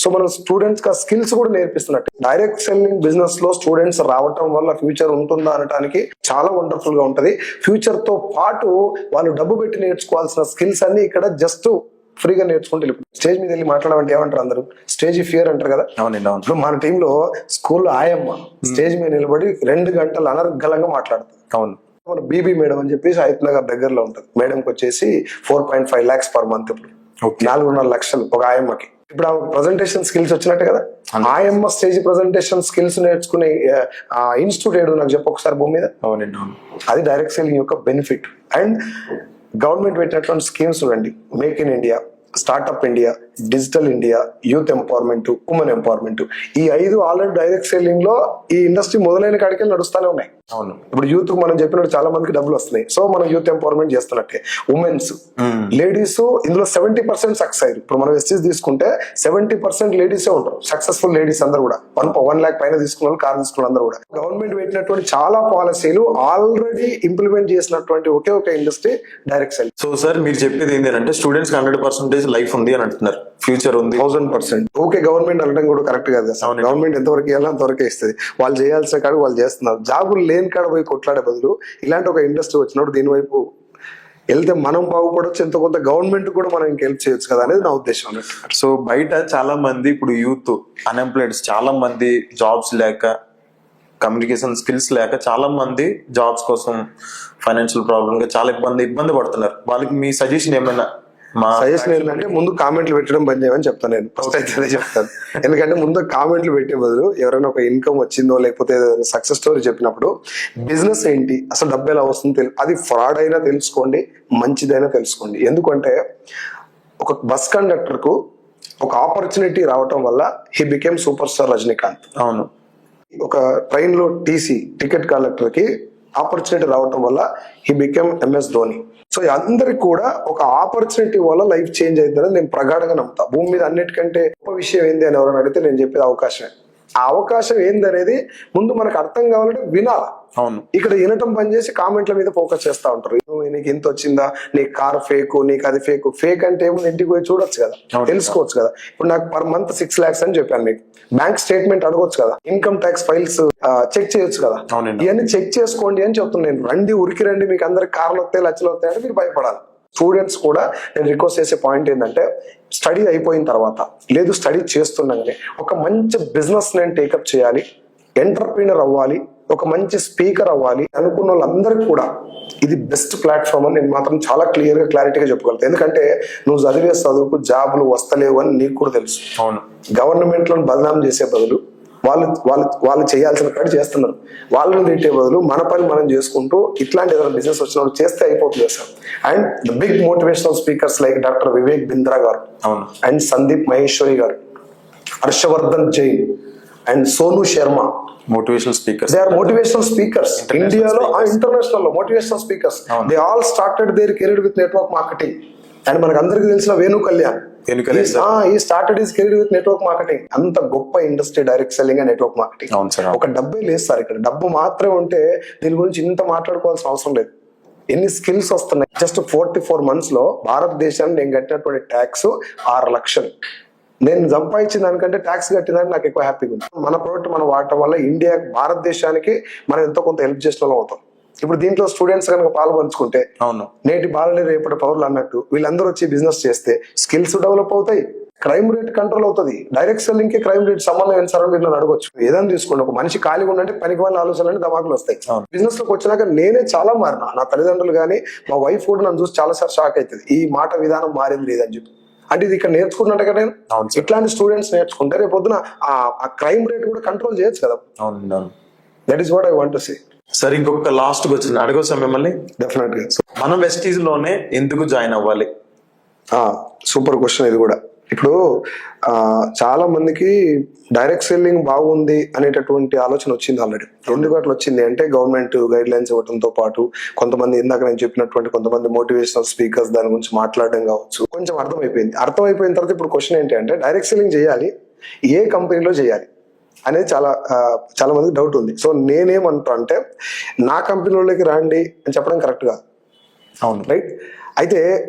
సో మనం స్టూడెంట్స్ కి స్కిల్స్ కూడా నేర్పిస్తున్నట్టు. డైరెక్ట్ సెల్లింగ్ బిజినెస్ లో స్టూడెంట్స్ రావటం వల్ల ఫ్యూచర్ ఉంటుందా అనడానికి చాలా వండర్ఫుల్ గా ఉంటది. ఫ్యూచర్ తో పాటు వాళ్ళు డబ్బు పెట్టి నేర్చుకోవాల్సిన స్కిల్స్ అన్ని ఇక్కడ జస్ట్ ఫ్రీగా నేర్చుకుంటే వెళ్ళిపోయి స్టేజ్ మీద వెళ్ళి మాట్లాడమంటే ఏమంటారు అందరూ, స్టేజ్ ఫియర్ అంటారు కదా. ఇప్పుడు మన టీంలో స్కూల్లో ఆయమ్మ స్టేజ్ మీద నిలబడి 2 గంటలు అనర్గళంగా మాట్లాడుతుంది. అవును, మన బీబీ మేడం అని చెప్పేసి హైత్ నగర్ దగ్గరలో ఉంటుంది. మేడంకి వచ్చేసి 4.5 lakhs per month. ఇప్పుడు 4.5 లక్షలు ఒక ఆయమ్మకి. ఇప్పుడు ఆ ప్రెజెంటేషన్ స్కిల్స్ వచ్చినట్టు కదా. ఆయమ్మ స్టేజ్ ప్రెజెంటేషన్ స్కిల్స్ నేర్చుకునే ఇన్స్టిట్యూట్ ఏడు నాకు చెప్పు ఒకసారి భూమి మీద. అది డైరెక్ట్ సెల్లింగ్ యొక్క బెనిఫిట్. అండ్ గవర్నమెంట్ పెట్టినటువంటి స్కీమ్స్ చూడండి, make in India, startup India, digital India, youth empowerment, women empowerment, ఈ 5 ఆల్రెడీ డైరెక్ట్ సెల్లింగ్ లో ఈ ఇండస్ట్రీ మొదలైన కాడికి నడుస్తూనే ఉన్నాయి. అవును, ఇప్పుడు యూత్ మనం చెప్పినట్టు చాలా మందికి డబ్బులు వస్తున్నాయి. సో మనం యూత్ ఎంపవర్మెంట్ చేస్తున్నట్టే. ఉమెన్స్, లేడీస్ ఇందులో 70% సక్సెస్ అయ్యారు. ఇప్పుడు మనం ఎస్టీస్ తీసుకుంటే 70% లేడీసే ఉంటారు సక్సెస్ఫుల్ లేడీస్ అందరూ కూడా. 1 lakh పైన తీసుకున్న వాళ్ళు, కార్ తీసుకున్న అందరూ కూడా. గవర్నమెంట్ పెట్టినటువంటి చాలా పాలసీలు ఆల్రెడీ ఇంప్లిమెంట్ చేసినటువంటి ఒకే ఒక industry direct selling. So sir మీరు చెప్పేది ఏంటంటే స్టూడెంట్స్ 100% లైఫ్ ఉంది అని అంటున్నారు, ఫ్యూచర్ ఉంది 1000%. ఓకే, గవర్నమెంట్ అనడం కూడా కరెక్ట్ కాదు కదా. గవర్నమెంట్ ఎంతవరకు ఇవ్వాలో అంతవరకే ఇస్తుంది. వాళ్ళు చేయాల్సిన కాడ వాళ్ళు చేస్తున్నారు. జాబులు లేని కాడ పోయి కొట్లాడే బదులు ఇలాంటి ఒక ఇండస్ట్రీ వచ్చినప్పుడు దీని వైపు వెళ్తే మనం బాగుపడవచ్చు, ఎంతో కొంత గవర్నమెంట్ కూడా మనం ఇంకా హెల్ప్ చేయొచ్చు కదా అనేది నా ఉద్దేశం. సో బయట చాలా మంది ఇప్పుడు యూత్ అన్ఎంప్లాయిడ్స్, చాలా మంది జాబ్స్ లేక, కమ్యూనికేషన్ స్కిల్స్ లేక చాలా మంది జాబ్స్ కోసం ఫైనాన్షియల్ ప్రాబ్లమ్ గా చాలా ఇబ్బంది పడుతున్నారు. వాళ్ళకి మీ సజెషన్ ఏమైనా? మా సజెషన్ ఏంటంటే ముందు కామెంట్లు పెట్టడం బంద్ చేయమని చెప్తాను నేను. ఫస్ట్ అయితే అదే చెప్తాను. ఎందుకంటే ముందు కామెంట్లు పెట్టే బదులు ఎవరైనా ఒక ఇన్కమ్ వచ్చిందో లేకపోతే సక్సెస్ స్టోరీ చెప్పినప్పుడు బిజినెస్ ఏంటి, అసలు డబ్బు ఎలా వస్తుందో అది ఫ్రాడ్ అయినా తెలుసుకోండి, మంచిదైనా తెలుసుకోండి. ఎందుకంటే ఒక బస్ కండక్టర్ కు ఒక ఆపర్చునిటీ రావటం వల్ల he became super star Rajinikanth. అవును. ఒక ట్రైన్ లో టికెట్ కలెక్టర్ కి ఆపర్చునిటీ రావటం వల్ల he became MS Dhoni. So అందరికి కూడా ఒక ఆపర్చునిటీ వల్ల లైఫ్ చేంజ్ అవుతుందని నేను ప్రగాఢంగా నమ్ముతా. భూమి మీద అన్నిటికంటే గొప్ప విషయం ఏంది అని ఎవరైనా అడిగితే నేను చెప్పేది అవకాశమే. ఆ అవకాశం ఏందనేది ముందు మనకు అర్థం కావాలంటే వినాలా. అవును. ఇక్కడ వినటం పని చేసి కామెంట్ల మీద ఫోకస్ చేస్తా ఉంటారు. నీకు ఇంత వచ్చిందా, నీ కార్ ఫేక్, నీకు అది ఫేక్. ఫేక్ అంటే ఏమో ఇంటికి పోయి చూడొచ్చు కదా, తెలుసుకోవచ్చు కదా. ఇప్పుడు నాకు పర్ మంత్ 6 lakhs అని చెప్పాను మీకు. బ్యాంక్ స్టేట్మెంట్ అడగొచ్చు కదా, ఇన్కమ్ ట్యాక్స్ ఫైల్స్ చెక్ చేయొచ్చు కదా. ఇవన్నీ చెక్ చేసుకోండి అని చెప్తున్నాను నేను. రండి, ఉరికి రండి, మీకు అందరికి కార్లు వస్తాయి, లక్షలు వస్తాయి అంటే మీరు భయపడాలి. స్టూడెంట్స్ కూడా నేను రిక్వెస్ట్ చేసే పాయింట్ ఏంటంటే, స్టడీ అయిపోయిన తర్వాత లేదు స్టడీ చేస్తుండగానే ఒక మంచి బిజినెస్ నేను టేకప్ చేయాలి, ఎంటర్ప్రీనర్ అవ్వాలి, ఒక మంచి స్పీకర్ అవ్వాలి అనుకున్న వాళ్ళందరికీ కూడా ఇది బెస్ట్ ప్లాట్ఫామ్ అని నేను మాత్రం చాలా క్లారిటీగా చెప్పగలుగుతాను. ఎందుకంటే నువ్వు చదివే చదువుకు జాబులు వస్తలేవు అని నీకు కూడా తెలుసు. అవును. గవర్నమెంట్ లో బదనాం చేసే బదులు వాళ్ళు చేయాల్సిన కాడ చేస్తున్నారు. వాళ్ళని తిట్టే బదులు మన పని మనం చేసుకుంటూ ఇట్లాంటి ఏదైనా బిజినెస్ వచ్చినప్పుడు చేస్తే అయిపోతుంది sir. And the big motivational speakers like doctor Vivek Bindra garu, and Sandeep Maheshwari garu, Harshvardhan Jain and Sonu Sharma, motivational speakers. They are motivational speakers. ఇండియాలో ఇంటర్నేషనల్ లో motivational speakers. They all started their career with network marketing. And మనకు అందరికి తెలిసిన Venu Kalyan, he started his career with network marketing. అంత గొప్ప industry direct selling and network marketing. ఒక డబ్బే లేదు సార్ ఇక్కడ. డబ్బు మాత్రమే ఉంటే దీని గురించి ఇంత మాట్లాడుకోవాల్సిన అవసరం లేదు. ఎన్ని స్కిల్స్ వస్తున్నాయి. జస్ట్ 44 months లో భారతదేశాన్ని నేను కట్టినటువంటి ట్యాక్స్ 6 లక్షలు. నేను సంపాదించిన దానికంటే ట్యాక్స్ కట్టిందని నాకు ఎక్కువ హ్యాపీగా ఉంది. మన ప్రోడక్ట్ మనం వాడటం వల్ల ఇండియా, భారతదేశానికి మనం ఎంతో కొంత హెల్ప్ చేసిన వాళ్ళం అవుతాం. ఇప్పుడు దీంట్లో స్టూడెంట్స్ కనుక పాలు పంచుకుంటే, అవును, నేటి బాలలే రేపటి పౌరులు అన్నట్టు వీళ్ళందరూ వచ్చి బిజినెస్ చేస్తే స్కిల్స్ డెవలప్ అవుతాయి, క్రైమ్ రేట్ కంట్రోల్ అవుతుంది. డైరెక్ట్ సెల్లింగ్ కి క్రైమ్ రేట్ సంబంధం ఏంటి సార్ మీరు అడగొచ్చు. ఏదైనా తీసుకోండి, ఒక మనిషి ఖాళీగా ఉండంటే పనికి వాళ్ళ ఆలోచనలు దమాకులు వస్తాయి. బిజినెస్ లోకి వచ్చినాక నేనే చాలా మారినా. నా తల్లిదండ్రులు కానీ మా వైఫ్ కూడా నన్ను చూసి చాలా సార్ షాక్ అవుతుంది, ఈ మాట విధానం మారింది లేదని చెప్పి. అంటే ఇది ఇక్కడ నేర్చుకున్నట్టు కదా. నేను ఇట్లాంటి స్టూడెంట్స్ నేర్చుకుంటే రేపు పొద్దున ఆ క్రైమ్ రేట్ కూడా కంట్రోల్ చేయొచ్చు కదా. That is what I want to say. సరే, ఇంకొక లాస్ట్ క్వశ్చన్ అడగొచ్చా మిమ్మల్ని? డెఫినెట్ గా. మనం వెస్టీజ్ లోనే ఎందుకు జాయిన్ అవ్వాలి? సూపర్ క్వశ్చన్ ఇది కూడా. ఇప్పుడు చాలా మందికి డైరెక్ట్ సెల్లింగ్ బాగుంది అనేటటువంటి ఆలోచన వచ్చింది ఆల్రెడీ. ఎందుకు అట్లా వచ్చింది అంటే, గవర్నమెంట్ గైడ్ లైన్స్ ఇవ్వడంతో పాటు కొంతమంది, ఇందాక నేను చెప్పినటువంటి కొంతమంది మోటివేషనల్ స్పీకర్స్ దాని గురించి మాట్లాడడం కావచ్చు, కొంచెం అర్థమైపోయిన తర్వాత ఇప్పుడు క్వశ్చన్ ఏంటి అంటే, డైరెక్ట్ సెల్లింగ్ చేయాలి, ఏ కంపెనీలో చేయాలి అనేది చాలా మందికి డౌట్ ఉంది. సో నేనేమంటా అంటే, నా కంపెనీలోకి రండి అని చెప్పడం కరెక్ట్ కాదు. అవును, రైట్. అయితే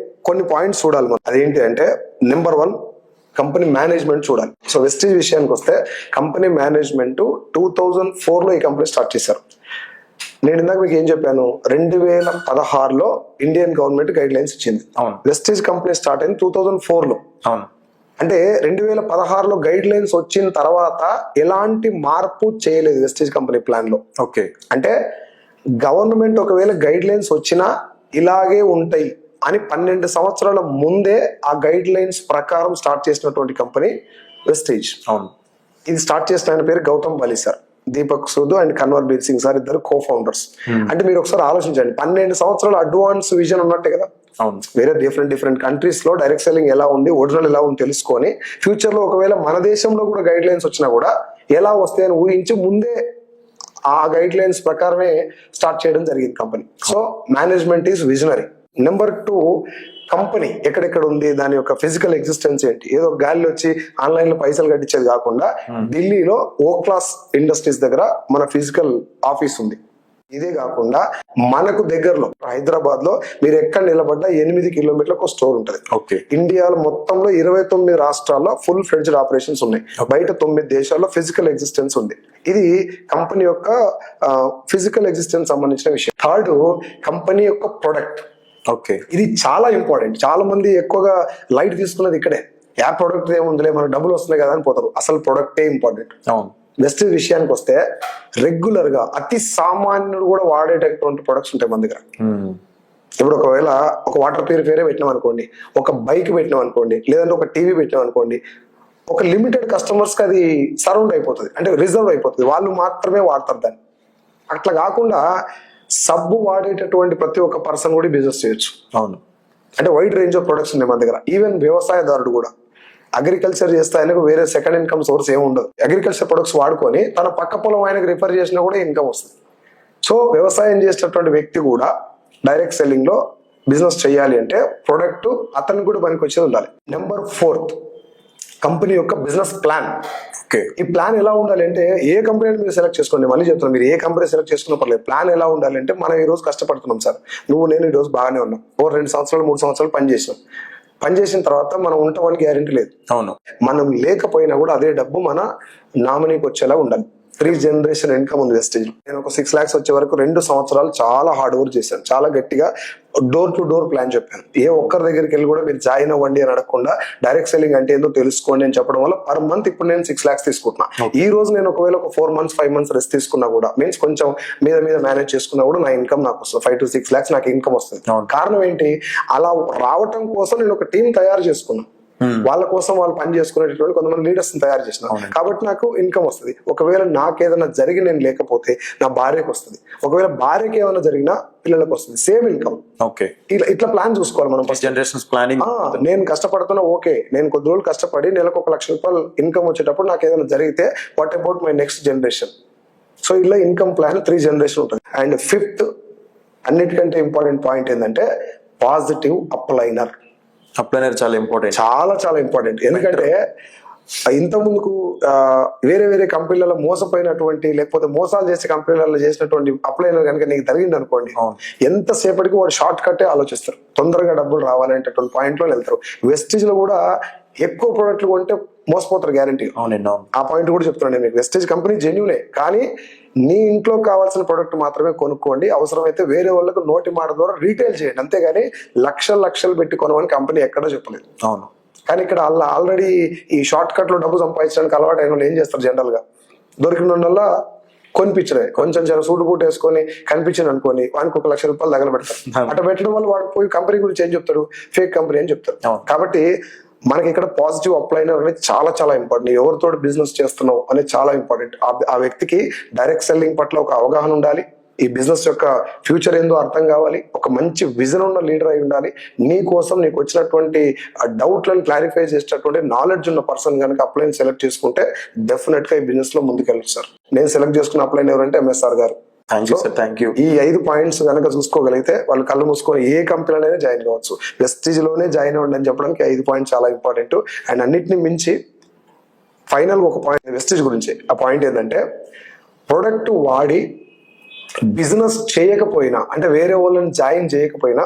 కొన్ని పాయింట్స్ చూడాలి మనం. అదేంటి అంటే, నెంబర్ 1 కంపెనీ మేనేజ్మెంట్ చూడాలి. సో వెస్టీజ్ విషయానికి వస్తే, కంపెనీ మేనేజ్మెంట్ 2004లో ఈ కంపెనీ స్టార్ట్ చేశారు. నేను ఇందాక మీకు ఏం చెప్పాను, 2016లో ఇండియన్ గవర్నమెంట్ గైడ్ లైన్స్ ఇచ్చింది. వెస్టీజ్ కంపెనీ స్టార్ట్ అయింది 2004లో. అవును. అంటే 2016లో గైడ్ లైన్స్ వచ్చిన తర్వాత ఎలాంటి మార్పు చేయలేదు వెస్టీజ్ కంపెనీ ప్లాన్ లో. ఓకే. అంటే గవర్నమెంట్ ఒకవేళ గైడ్ లైన్స్ వచ్చినా ఇలాగే ఉంటాయి అని 12 సంవత్సరాల ముందే ఆ గైడ్ లైన్స్ ప్రకారం స్టార్ట్ చేసినటువంటి కంపెనీ వెస్టీజ్. అవును. ఇది స్టార్ట్ చేసిన ఆయన పేరు Gautam Bali sir. Deepak Sood and Kanwar Bir Singh sir ఇద్దరు కో ఫౌండర్స్. అంటే మీరు ఒకసారి ఆలోచించండి, 12 సంవత్సరాల అడ్వాన్స్ విజన్ ఉన్నట్టే కదా. అవును. వేరే డిఫరెంట్ కంట్రీస్ లో డైరెక్ట్ సెల్లింగ్ ఎలా ఉంది, ఒరిజినల్ ఎలా ఉంది తెలుసుకొని, ఫ్యూచర్ లో ఒకవేళ మన దేశంలో కూడా గైడ్ లైన్స్ వచ్చినా కూడా ఎలా వస్తాయని ఊహించి ముందే ఆ గైడ్ లైన్స్ ప్రకారమే స్టార్ట్ చేయడం జరిగింది company. So management is visionary. Number 2, company ఎక్కడెక్కడ ఉంది, దాని యొక్క ఫిజికల్ ఎగ్జిస్టెన్స్ ఏంటి. ఏదో గాలిలో వచ్చి ఆన్లైన్ లో పైసలు కట్టించేది కాకుండా, ఢిల్లీలో ఓ క్లాస్ ఇండస్ట్రీస్ దగ్గర మన ఫిజికల్ ఆఫీస్ ఉంది. ఇదే కాకుండా మనకు దగ్గరలో హైదరాబాద్ లో మీరు ఎక్కడ నిలబడ్డా 8 కిలోమీటర్లకు స్టోర్ ఉంటుంది. ఓకే. ఇండియాలో మొత్తంలో 29 రాష్ట్రాల్లో ఫుల్ ఫ్లెడ్జ్డ్ ఆపరేషన్స్ ఉన్నాయి. బయట 9 దేశాల్లో ఫిజికల్ ఎగ్జిస్టెన్స్ ఉంది. ఇది కంపెనీ యొక్క ఫిజికల్ ఎగ్జిస్టెన్స్ సంబంధించిన విషయం. 3rd, కంపెనీ యొక్క ప్రొడక్ట్. ఓకే. ఇది చాలా ఇంపార్టెంట్. చాలా మంది ఎక్కువగా లైట్ తీసుకున్నది ఇక్కడే. ప్రొడక్ట్ ఏముందిలే, మనకు డబ్బులు వస్తున్నాయి కదా అని పోతారు. అసలు ప్రొడక్టే ఇంపార్టెంట్. అవును. వెస్టీజ్ విషయానికి వస్తే, రెగ్యులర్ గా అతి సామాన్యుడు కూడా వాడేటటువంటి ప్రొడక్ట్స్ ఉంటాయి మన దగ్గర. ఇప్పుడు ఒకవేళ ఒక వాటర్ ప్యూరిఫైయర్ పెట్టినాం అనుకోండి, ఒక బైక్ పెట్టినాం అనుకోండి, లేదంటే ఒక టీవీ పెట్టినాం అనుకోండి, ఒక లిమిటెడ్ కస్టమర్స్ కి అది సరౌండ్ అయిపోతుంది, అంటే రిజర్వ్ అయిపోతుంది, వాళ్ళు మాత్రమే వాడతారు దాన్ని. అట్లా కాకుండా సబ్బు వాడేటటువంటి ప్రతి ఒక్క పర్సన్ కూడా బిజినెస్ చేయొచ్చు. అవును. అంటే వైడ్ రేంజ్ ఆఫ్ ప్రొడక్ట్స్ ఉన్నాయి మన దగ్గర. ఈవెన్ వ్యవసాయదారుడు కూడా అగ్రికల్చర్ చేస్తే ఆయనకు వేరే సెకండ్ ఇన్కమ్ సోర్స్ ఏమి ఉండదు. అగ్రికల్చర్ ప్రొడక్ట్స్ వాడుకొని తన పక్క పొలం ఆయనకు రిఫర్ చేసినా కూడా ఇన్కమ్ వస్తుంది. సో వ్యవసాయం చేసేటటువంటి వ్యక్తి కూడా డైరెక్ట్ సెల్లింగ్ లో బిజినెస్ చేయాలి అంటే ప్రొడక్ట్ అతనికి కూడా పనికి వచ్చేది ఉండాలి. నెంబర్ 4, కంపెనీ యొక్క బిజినెస్ ప్లాన్. ఈ ప్లాన్ ఎలా ఉండాలి అంటే, ఏ కంపెనీని మీరు సెలెక్ట్ చేసుకోండి, మళ్ళీ చెప్తాను, మీరు ఏ కంపెనీ సెలెక్ట్ చేసుకున్న పర్లేదు, ప్లాన్ ఎలా ఉండాలి అంటే, మనం ఈ రోజు కష్టపడుతున్నాం సార్, నువ్వు నేను ఈ రోజు బాగానే ఉన్నాం, 2 సంవత్సరాలు 3 సంవత్సరాలు పని చేసిన తర్వాత మనం ఉంటామని గ్యారెంటీ లేదు. అవును, మనం లేకపోయినా కూడా అదే డబ్బు మన నామినీకి వచ్చేలా ఉండాలి. 3 జనరేషన్ ఇన్కమ్ ఉంది వెస్టేజ్. నేను ఒక 6 lakhs వచ్చే వరకు 2 సంవత్సరాలు చాలా హార్డ్ వర్క్ చేశాను, చాలా గట్టిగా డోర్ టు డోర్ ప్లాన్ చెప్పాను. ఏ ఒక్కరి దగ్గరికి వెళ్ళి కూడా మీరు జాయిన్ అవ్వండి అని అడగకుండా డైరెక్ట్ సెల్లింగ్ అంటే ఏందో తెలుసుకోండి అని చెప్పడం వల్ల పర్ మంత్ ఇప్పుడు నేను 6 lakhs తీసుకుంటున్నా. ఈ రోజు నేను ఒకవేళ ఒక 4 months 5 months రెస్ట్ తీసుకున్నా కూడా, మీన్స్ కొంచెం మీద మేనేజ్ చేసుకున్నా కూడా నా ఇన్కమ్ నాకు వస్తుంది. 5 to 6 lakhs నాకు ఇన్కమ్ వస్తుంది. కారణం ఏంటి, అలా రావటం కోసం నేను ఒక టీం తయారు చేసుకున్నా, వాళ్ళ కోసం వాళ్ళు పని చేసుకునేటటువంటి కొంతమంది లీడర్స్ తయారు చేసిన, కాబట్టి నాకు ఇన్కమ్ వస్తుంది. ఒకవేళ నాకేదైనా జరిగి నేను లేకపోతే నా భార్యకు వస్తుంది, ఒకవేళ భార్యకి ఏమైనా జరిగినా పిల్లలకు వస్తుంది, సేమ్ ఇన్కమ్. ఇట్లా ప్లాన్ చూసుకోవాలి మనం. Generations planning. నేను కష్టపడుతున్నా, ఓకే, నేను కొద్ది రోజులు కష్టపడి నెలకు 1 లక్ష రూపాయలు ఇన్కమ్ వచ్చేటప్పుడు నాకు ఏదైనా జరిగితే what about my next generation. So ఇలా ఇన్కమ్ ప్లాన్ 3 జనరేషన్ ఉంటుంది. అండ్ 5th అన్నిటికంటే ఇంపార్టెంట్ పాయింట్ ఏంటంటే పాజిటివ్ అప్లైనర్. అప్లైనర్ చాలా ఇంపార్టెంట్, చాలా ఇంపార్టెంట్. ఎందుకంటే ఇంత ముందుకు వేరే కంపెనీలలో మోసపోయినటువంటి, లేకపోతే మోసాలు చేసే కంపెనీలలో చేసినటువంటి అప్లైనర్ కనుక నీకు జరిగింది అనుకోండి, ఎంతసేపటికి వాడు షార్ట్ కట్టే ఆలోచిస్తారు, తొందరగా డబ్బులు రావాలనేటటువంటి పాయింట్ లో వెళ్తారు. వెస్టేజ్ లో కూడా ఎక్కువ ప్రోడక్ట్లు కొంటే మోసపోతారు గ్యారంటీ. ఆ పాయింట్ కూడా చెప్తున్నాను నేను. వెస్టేజ్ కంపెనీ జెన్యూనే, కానీ నీ ఇంట్లో కావాల్సిన ప్రొడక్ట్ మాత్రమే కొనుక్కోండి. అవసరమైతే వేరే వాళ్ళకు నోటి మాట ద్వారా రీటైల్ చేయండి, అంతేగాని లక్షలు పెట్టి కొనమని కంపెనీ ఎక్కడో చెప్పలేదు. అవును, కానీ ఇక్కడ ఆల్రెడీ ఈ షార్ట్ కట్ లో డబ్బు సంపాదించడానికి అలవాటు అయిన వాళ్ళు ఏం చేస్తారు, జనరల్ గా దొరికిన వల్ల కొనిపించడే, కొంచెం సూటు బూట్ వేసుకొని కనిపించింది అనుకోని వానికి 1 లక్ష రూపాయలు తగలబెడతారు. అట్లా పెట్టడం వల్ల వాడు పోయి కంపెనీ గురించి ఏం చెప్తాడు, ఫేక్ కంపెనీ అని చెప్తారు. కాబట్టి మనకి ఇక్కడ పాజిటివ్ అప్లైనర్ అనేది చాలా ఇంపార్టెంట్. ఎవరితో బిజినెస్ చేస్తున్నావు అనేది చాలా ఇంపార్టెంట్. ఆ వ్యక్తికి డైరెక్ట్ సెల్లింగ్ పట్ల ఒక అవగాహన ఉండాలి, ఈ బిజినెస్ యొక్క ఫ్యూచర్ ఏందో అర్థం కావాలి, ఒక మంచి విజన్ ఉన్న లీడర్ అయి ఉండాలి, నీ కోసం నీకు వచ్చినటువంటి డౌట్లను క్లారిఫై చేసేటటువంటి నాలెడ్జ్ ఉన్న పర్సన్ కనుక అప్లైన్ సెలెక్ట్ చేసుకుంటే డెఫినెట్ గా ఈ బిజినెస్ లో ముందుకెళ్ళచ్చు సార్. నేను సెలెక్ట్ చేసుకున్న అప్లైన్ ఎవరంటే MSR గారు. ఈ 5 పాయింట్స్ కనుక చూసుకోగలిగితే వాళ్ళు కళ్ళు మూసుకొని ఏ కంపెనీలోనే జాయిన్ కావచ్చు. వెస్టీజ్ లోనే జాయిన్ అవ్వండి అని చెప్పడానికి 5 పాయింట్స్ చాలా ఇంపార్టెంట్. అండ్ అన్నిటిని మించి ఫైనల్ ఒక పాయింట్ వెస్టీజ్ గురించి. ఆ పాయింట్ ఏంటంటే, ప్రొడక్ట్ వాడి బిజినెస్ చేయకపోయినా, అంటే వేరే వాళ్ళని జాయిన్ చేయకపోయినా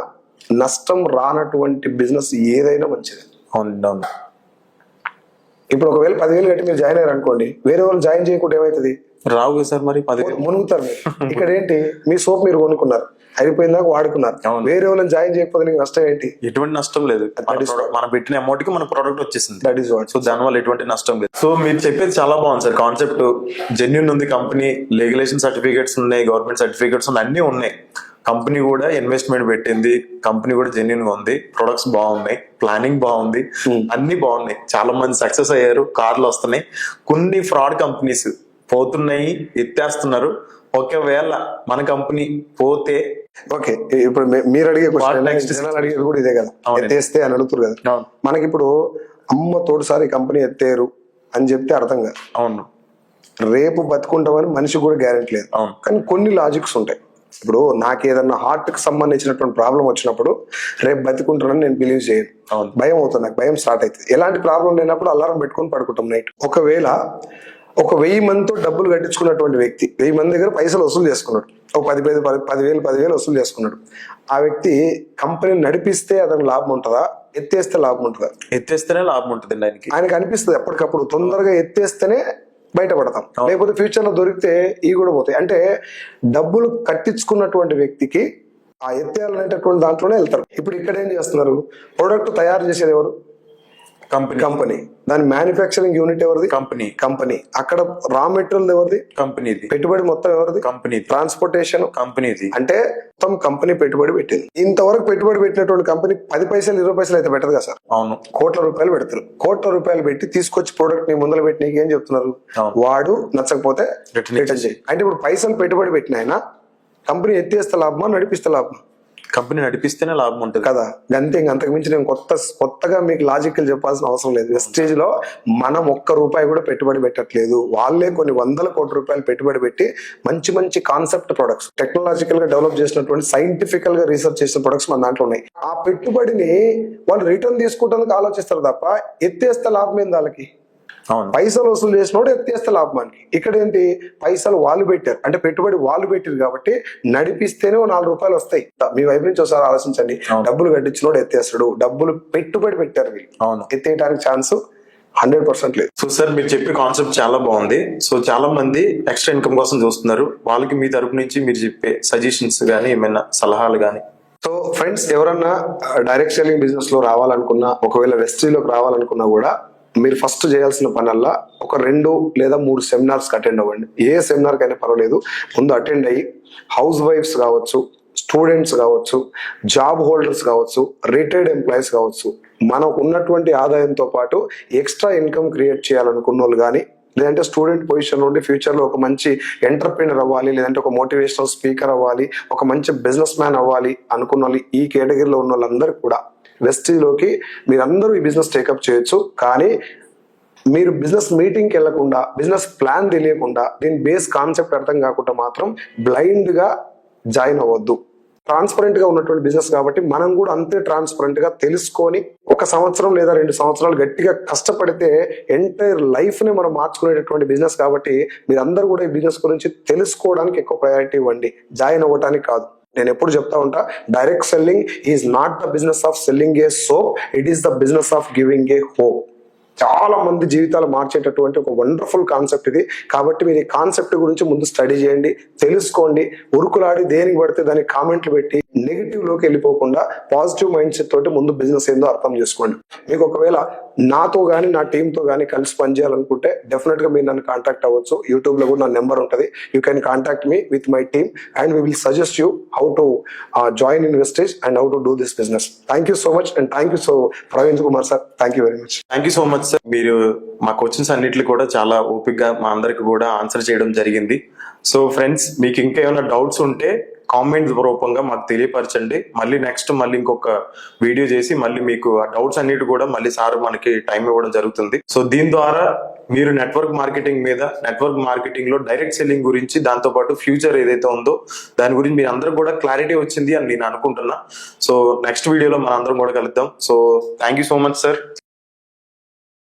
నష్టం రానటువంటి బిజినెస్ ఏదైనా మంచిది. ఇప్పుడు ఒకవేళ 10,000 కట్టి మీరు జాయిన్ అయ్యారు అనుకోండి, వేరే వాళ్ళు జాయిన్ చేయకుండా ఏమవుతుంది, రావు సార్, మరి 10,000 మునుగుతారు. ఇక్కడ ఏంటి, మీ సోప్ మీరు కొనుక్కున్నారు, అయిపోయిందాక వాడుకున్నారు, వేరే వాళ్ళని జాయిన్ చేయకపోతే నీకు నష్టం ఏంటి? ఎటువంటి నష్టం లేదు. మనం పెట్టిన అమౌంట్ కి మన ప్రోడక్ట్ వచ్చేసింది. That is what. సో దానివల్ల ఎటువంటి నష్టం లేదు. సో మీరు చెప్పేది చాలా బాగుంది సార్. కాన్సెప్ట్ జెన్యూన్ ఉంది, కంపెనీ లీగలైజేషన్ సర్టిఫికేట్స్ ఉన్నాయి, గవర్నమెంట్ సర్టిఫికేట్స్ ఉన్నాయి, అన్ని ఉన్నాయి. కంపెనీ కూడా ఇన్వెస్ట్మెంట్ పెట్టింది, కంపెనీ కూడా జెన్యూన్ గా ఉంది, ప్రొడక్ట్స్ బాగున్నాయి, ప్లానింగ్ బాగుంది, అన్ని బాగున్నాయి. చాలా మంది సక్సెస్ అయ్యారు, కార్లు వస్తున్నాయి. కొన్ని ఫ్రాడ్ కంపెనీస్ పోతున్నాయి, ఎత్తేస్తున్నారు. ఒకవేళ మన కంపెనీ పోతే, ఓకే, ఇప్పుడు మీరు అడిగే జనాలు అడిగేది కూడా ఇదే కదా, ఎత్తేస్తే అని అడుగుతారు కదా. మనకి ఇప్పుడు అమ్మ తోడుసారి కంపెనీ ఎత్తేరు అని చెప్తే అర్థం కాదు. అవును, రేపు బతుకుంటామని మనిషి కూడా గ్యారెంటీ లేదు. కానీ కొన్ని లాజిక్స్ ఉంటాయి. ఇప్పుడు నాకు ఏదన్నా హార్ట్ కి సంబంధించినటువంటి ప్రాబ్లం వచ్చినప్పుడు రేపు బతికుంటానని నేను బిలీవ్ చేయను, భయం అవుతుంది, నాకు భయం స్టార్ట్ అవుతుంది. ఎలాంటి ప్రాబ్లం లేనప్పుడు అలారం పెట్టుకొని పడుకుంటాం నైట్. ఒకవేళ ఒక 1000 మందితో డబ్బులు కట్టించుకున్నటువంటి వ్యక్తి 1000 మంది దగ్గర పైసలు వసూలు చేసుకున్నాడు, ఒక 10,000 వసూలు చేసుకున్నాడు. ఆ వ్యక్తి కంపెనీ నడిపిస్తే అతనికి లాభం ఉంటుందా, ఎత్తేస్తే లాభం ఉంటుందా? ఎత్తేస్తేనే లాభం ఉంటుంది. ఆయనకు అనిపిస్తుంది ఎప్పటికప్పుడు తొందరగా ఎత్తేస్తేనే బయటపడతాం, లేకపోతే ఫ్యూచర్ లో దొరికితే ఈ కూడా పోతాయి. అంటే డబ్బులు కట్టించుకున్నటువంటి వ్యక్తికి ఆ ఎత్తేయాలనేటటువంటి దాంట్లోనే వెళ్తారు. ఇప్పుడు ఇక్కడ ఏం చేస్తున్నారు, ప్రొడక్ట్ తయారు చేసేది ఎవరు? కంపెనీ. దాని మ్యానుఫ్యాక్చరింగ్ యూనిట్ ఎవరిది? కంపెనీ. అక్కడ రా మెటీరియల్ ఎవరిది? కంపెనీది. పెట్టుబడి మొత్తం ఎవరిది? కంపెనీ. ట్రాన్స్పోర్టేషన్ కంపెనీది. అంటే మొత్తం కంపెనీ పెట్టుబడి పెట్టింది. ఇంతవరకు పెట్టుబడి పెట్టినటువంటి కంపెనీ 10 పైసలు 20 పైసలు అయితే పెట్టదు కదా సార్. అవును, కోట్ల రూపాయలు పెడతారు. కోట్ల రూపాయలు పెట్టి తీసుకొచ్చి ప్రొడక్ట్ ని ముందర పెట్టి నీకు ఏం చెప్తున్నారు, వాడు నచ్చకపోతే రిటర్న్ చేయి అంటే. ఇప్పుడు పైసలు పెట్టుబడి పెట్టిన ఆయన కంపెనీ ఎత్తేస్తే లాభమా, నడిపిస్తే లాభమా? కంపెనీ నడిపిస్తేనే లాభం ఉంటుంది కదా. అంతే, అంతకు మించి నేను కొత్తగా మీకు లాజికల్ చెప్పాల్సిన అవసరం లేదు. వెస్టేజ్ లో మనం ₹1 కూడా పెట్టుబడి పెట్టట్లేదు. వాళ్ళే కొన్ని వందల కోట్ల రూపాయలు పెట్టుబడి పెట్టి మంచి మంచి కాన్సెప్ట్ ప్రొడక్ట్స్, టెక్నాలజికల్ గా డెవలప్ చేసినటువంటి, సైంటిఫికల్ గా రీసెర్చ్ చేసిన ప్రొడక్ట్స్ మన దాంట్లో ఉన్నాయి. ఆ పెట్టుబడిని వాళ్ళు రిటర్న్ తీసుకుంటానికి ఆలోచిస్తారు తప్ప ఎత్తేస్తే లాభం ఏంది వాళ్ళకి? అవును, పైసలు వసూలు చేసినోడు ఎత్తేస్తే లాభానికి. ఇక్కడ ఏంటి, పైసలు వాళ్ళు పెట్టారు అంటే పెట్టుబడి వాళ్ళు పెట్టారు కాబట్టి నడిపిస్తేనే ₹4 వస్తాయి. మీ వైపు నుంచి ఒకసారి ఆలోచించండి. డబ్బులు కట్టించినోడు ఎత్తేస్తాడు, డబ్బులు పెట్టుబడి పెట్టారు వీళ్ళు, అవును, ఎత్తేయడానికి ఛాన్స్ 100% లేదు. సో సార్ మీరు చెప్పే కాన్సెప్ట్ చాలా బాగుంది. సో చాలా మంది ఎక్స్ట్రా ఇన్కమ్ కోసం చూస్తున్నారు. వాళ్ళకి మీ తరపు నుంచి మీరు చెప్పే సజెషన్స్ గానీ ఏమైనా సలహాలు గానీ? సో ఫ్రెండ్స్, ఎవరన్నా డైరెక్ట్ సెల్లింగ్ బిజినెస్ లో రావాలనుకున్నా, ఒకవేళ వెస్ట్రీలోకి రావాలనుకున్నా కూడా మీరు ఫస్ట్ చేయాల్సిన పనల్లా ఒక 2 లేదా 3 సెమినార్స్ అటెండ్ అవ్వండి. ఏ సెమినార్ కైనా పర్వాలేదు, ముందు అటెండ్ అయ్యి హౌస్ వైఫ్స్ కావచ్చు, స్టూడెంట్స్ కావచ్చు, జాబ్ హోల్డర్స్ కావచ్చు, రిటైర్డ్ ఎంప్లాయీస్ కావచ్చు, మనకు ఉన్నటువంటి ఆదాయంతో పాటు ఎక్స్ట్రా ఇన్కమ్ క్రియేట్ చేయాలనుకున్న వాళ్ళు కానీ, లేదంటే స్టూడెంట్ పొజిషన్ నుండి ఫ్యూచర్ లో ఒక మంచి ఎంటర్ప్రీనర్ అవ్వాలి, లేదంటే ఒక మోటివేషనల్ స్పీకర్ అవ్వాలి, ఒక మంచి బిజినెస్ మ్యాన్ అవ్వాలి అనుకున్న వాళ్ళు, ఈ కేటగిరీలో ఉన్న వాళ్ళందరూ కూడా వెస్టీలోకి మీరందరూ ఈ బిజినెస్ టేకప్ చేయొచ్చు. కానీ మీరు బిజినెస్ మీటింగ్కి వెళ్లకుండా, బిజినెస్ ప్లాన్ తెలియకుండా, దీని బేస్ కాన్సెప్ట్ అర్థం కాకుండా మాత్రం బ్లైండ్ గా జాయిన్ అవ్వద్దు. ట్రాన్స్పరెంట్ గా ఉన్నటువంటి బిజినెస్ కాబట్టి మనం కూడా అంతే ట్రాన్స్పరెంట్ గా తెలుసుకొని 1 సంవత్సరం లేదా 2 సంవత్సరాలు గట్టిగా కష్టపడితే ఎంటైర్ లైఫ్ ని మనం మార్చుకునేటటువంటి బిజినెస్ కాబట్టి మీరందరూ కూడా ఈ బిజినెస్ గురించి తెలుసుకోవడానికి ఎక్కువ ప్రయారిటీ ఇవ్వండి, జాయిన్ అవ్వడానికి కాదు. నేను ఎప్పుడు చెప్తా ఉంటా, direct selling is not the business of selling A soap, it is the business of giving a hope. చాలా మంది జీవితాలు మార్చేటటువంటి ఒక వండర్ఫుల్ కాన్సెప్ట్ ఇది. కాబట్టి మీరు ఈ కాన్సెప్ట్ గురించి ముందు స్టడీ చేయండి, తెలుసుకోండి. ఉరుకులాడి దేనికి పడితే దానికి కామెంట్లు పెట్టి నెగిటివ్ లోకి వెళ్ళిపోకుండా పాజిటివ్ మైండ్ సెట్ తోటి ముందు బిజినెస్ ఏందో అర్థం చేసుకోండి. మీకు ఒకవేళ నాతో గానీ నా టీంతో గానీ కలిసి పనిచేయాలనుకుంటే డెఫినెట్ గా మీరు నన్ను కాంటాక్ట్ అవ్వచ్చు. యూట్యూబ్ లో కూడా నా నెంబర్ ఉంటుంది. You can contact me with my team and we will suggest you how to join in wastage and how to do this business. Thank you so much and thank you so Praveen Kumar sir. Thank you very much. Thank you so much sir. మీరు మా questions అన్నిటిని కూడా చాలా ఓపిక్ గా మా అందరికి కూడా answer చేయడం జరిగింది. సో ఫ్రెండ్స్, మీకు ఇంకా ఏమైనా డౌట్స్ ఉంటే కామెంట్ రూపంగా మాకు తెలియపరచండి. మళ్ళీ నెక్స్ట్ ఇంకొక వీడియో చేసి మళ్ళీ మీకు ఆ డౌట్స్ అన్నిటి కూడా మళ్ళీ సార్ మనకి టైం ఇవ్వడం జరుగుతుంది. సో దీని ద్వారా మీరు నెట్వర్క్ మార్కెటింగ్ లో డైరెక్ట్ సెల్లింగ్ గురించి, దాంతో పాటు ఫ్యూచర్ ఏదైతే ఉందో దాని గురించి మీరు అందరూ కూడా క్లారిటీ వచ్చింది అని నేను అనుకుంటున్నా. సో నెక్స్ట్ వీడియోలో మనం అందరం కూడా కలుద్దాం. So thank you so much sir.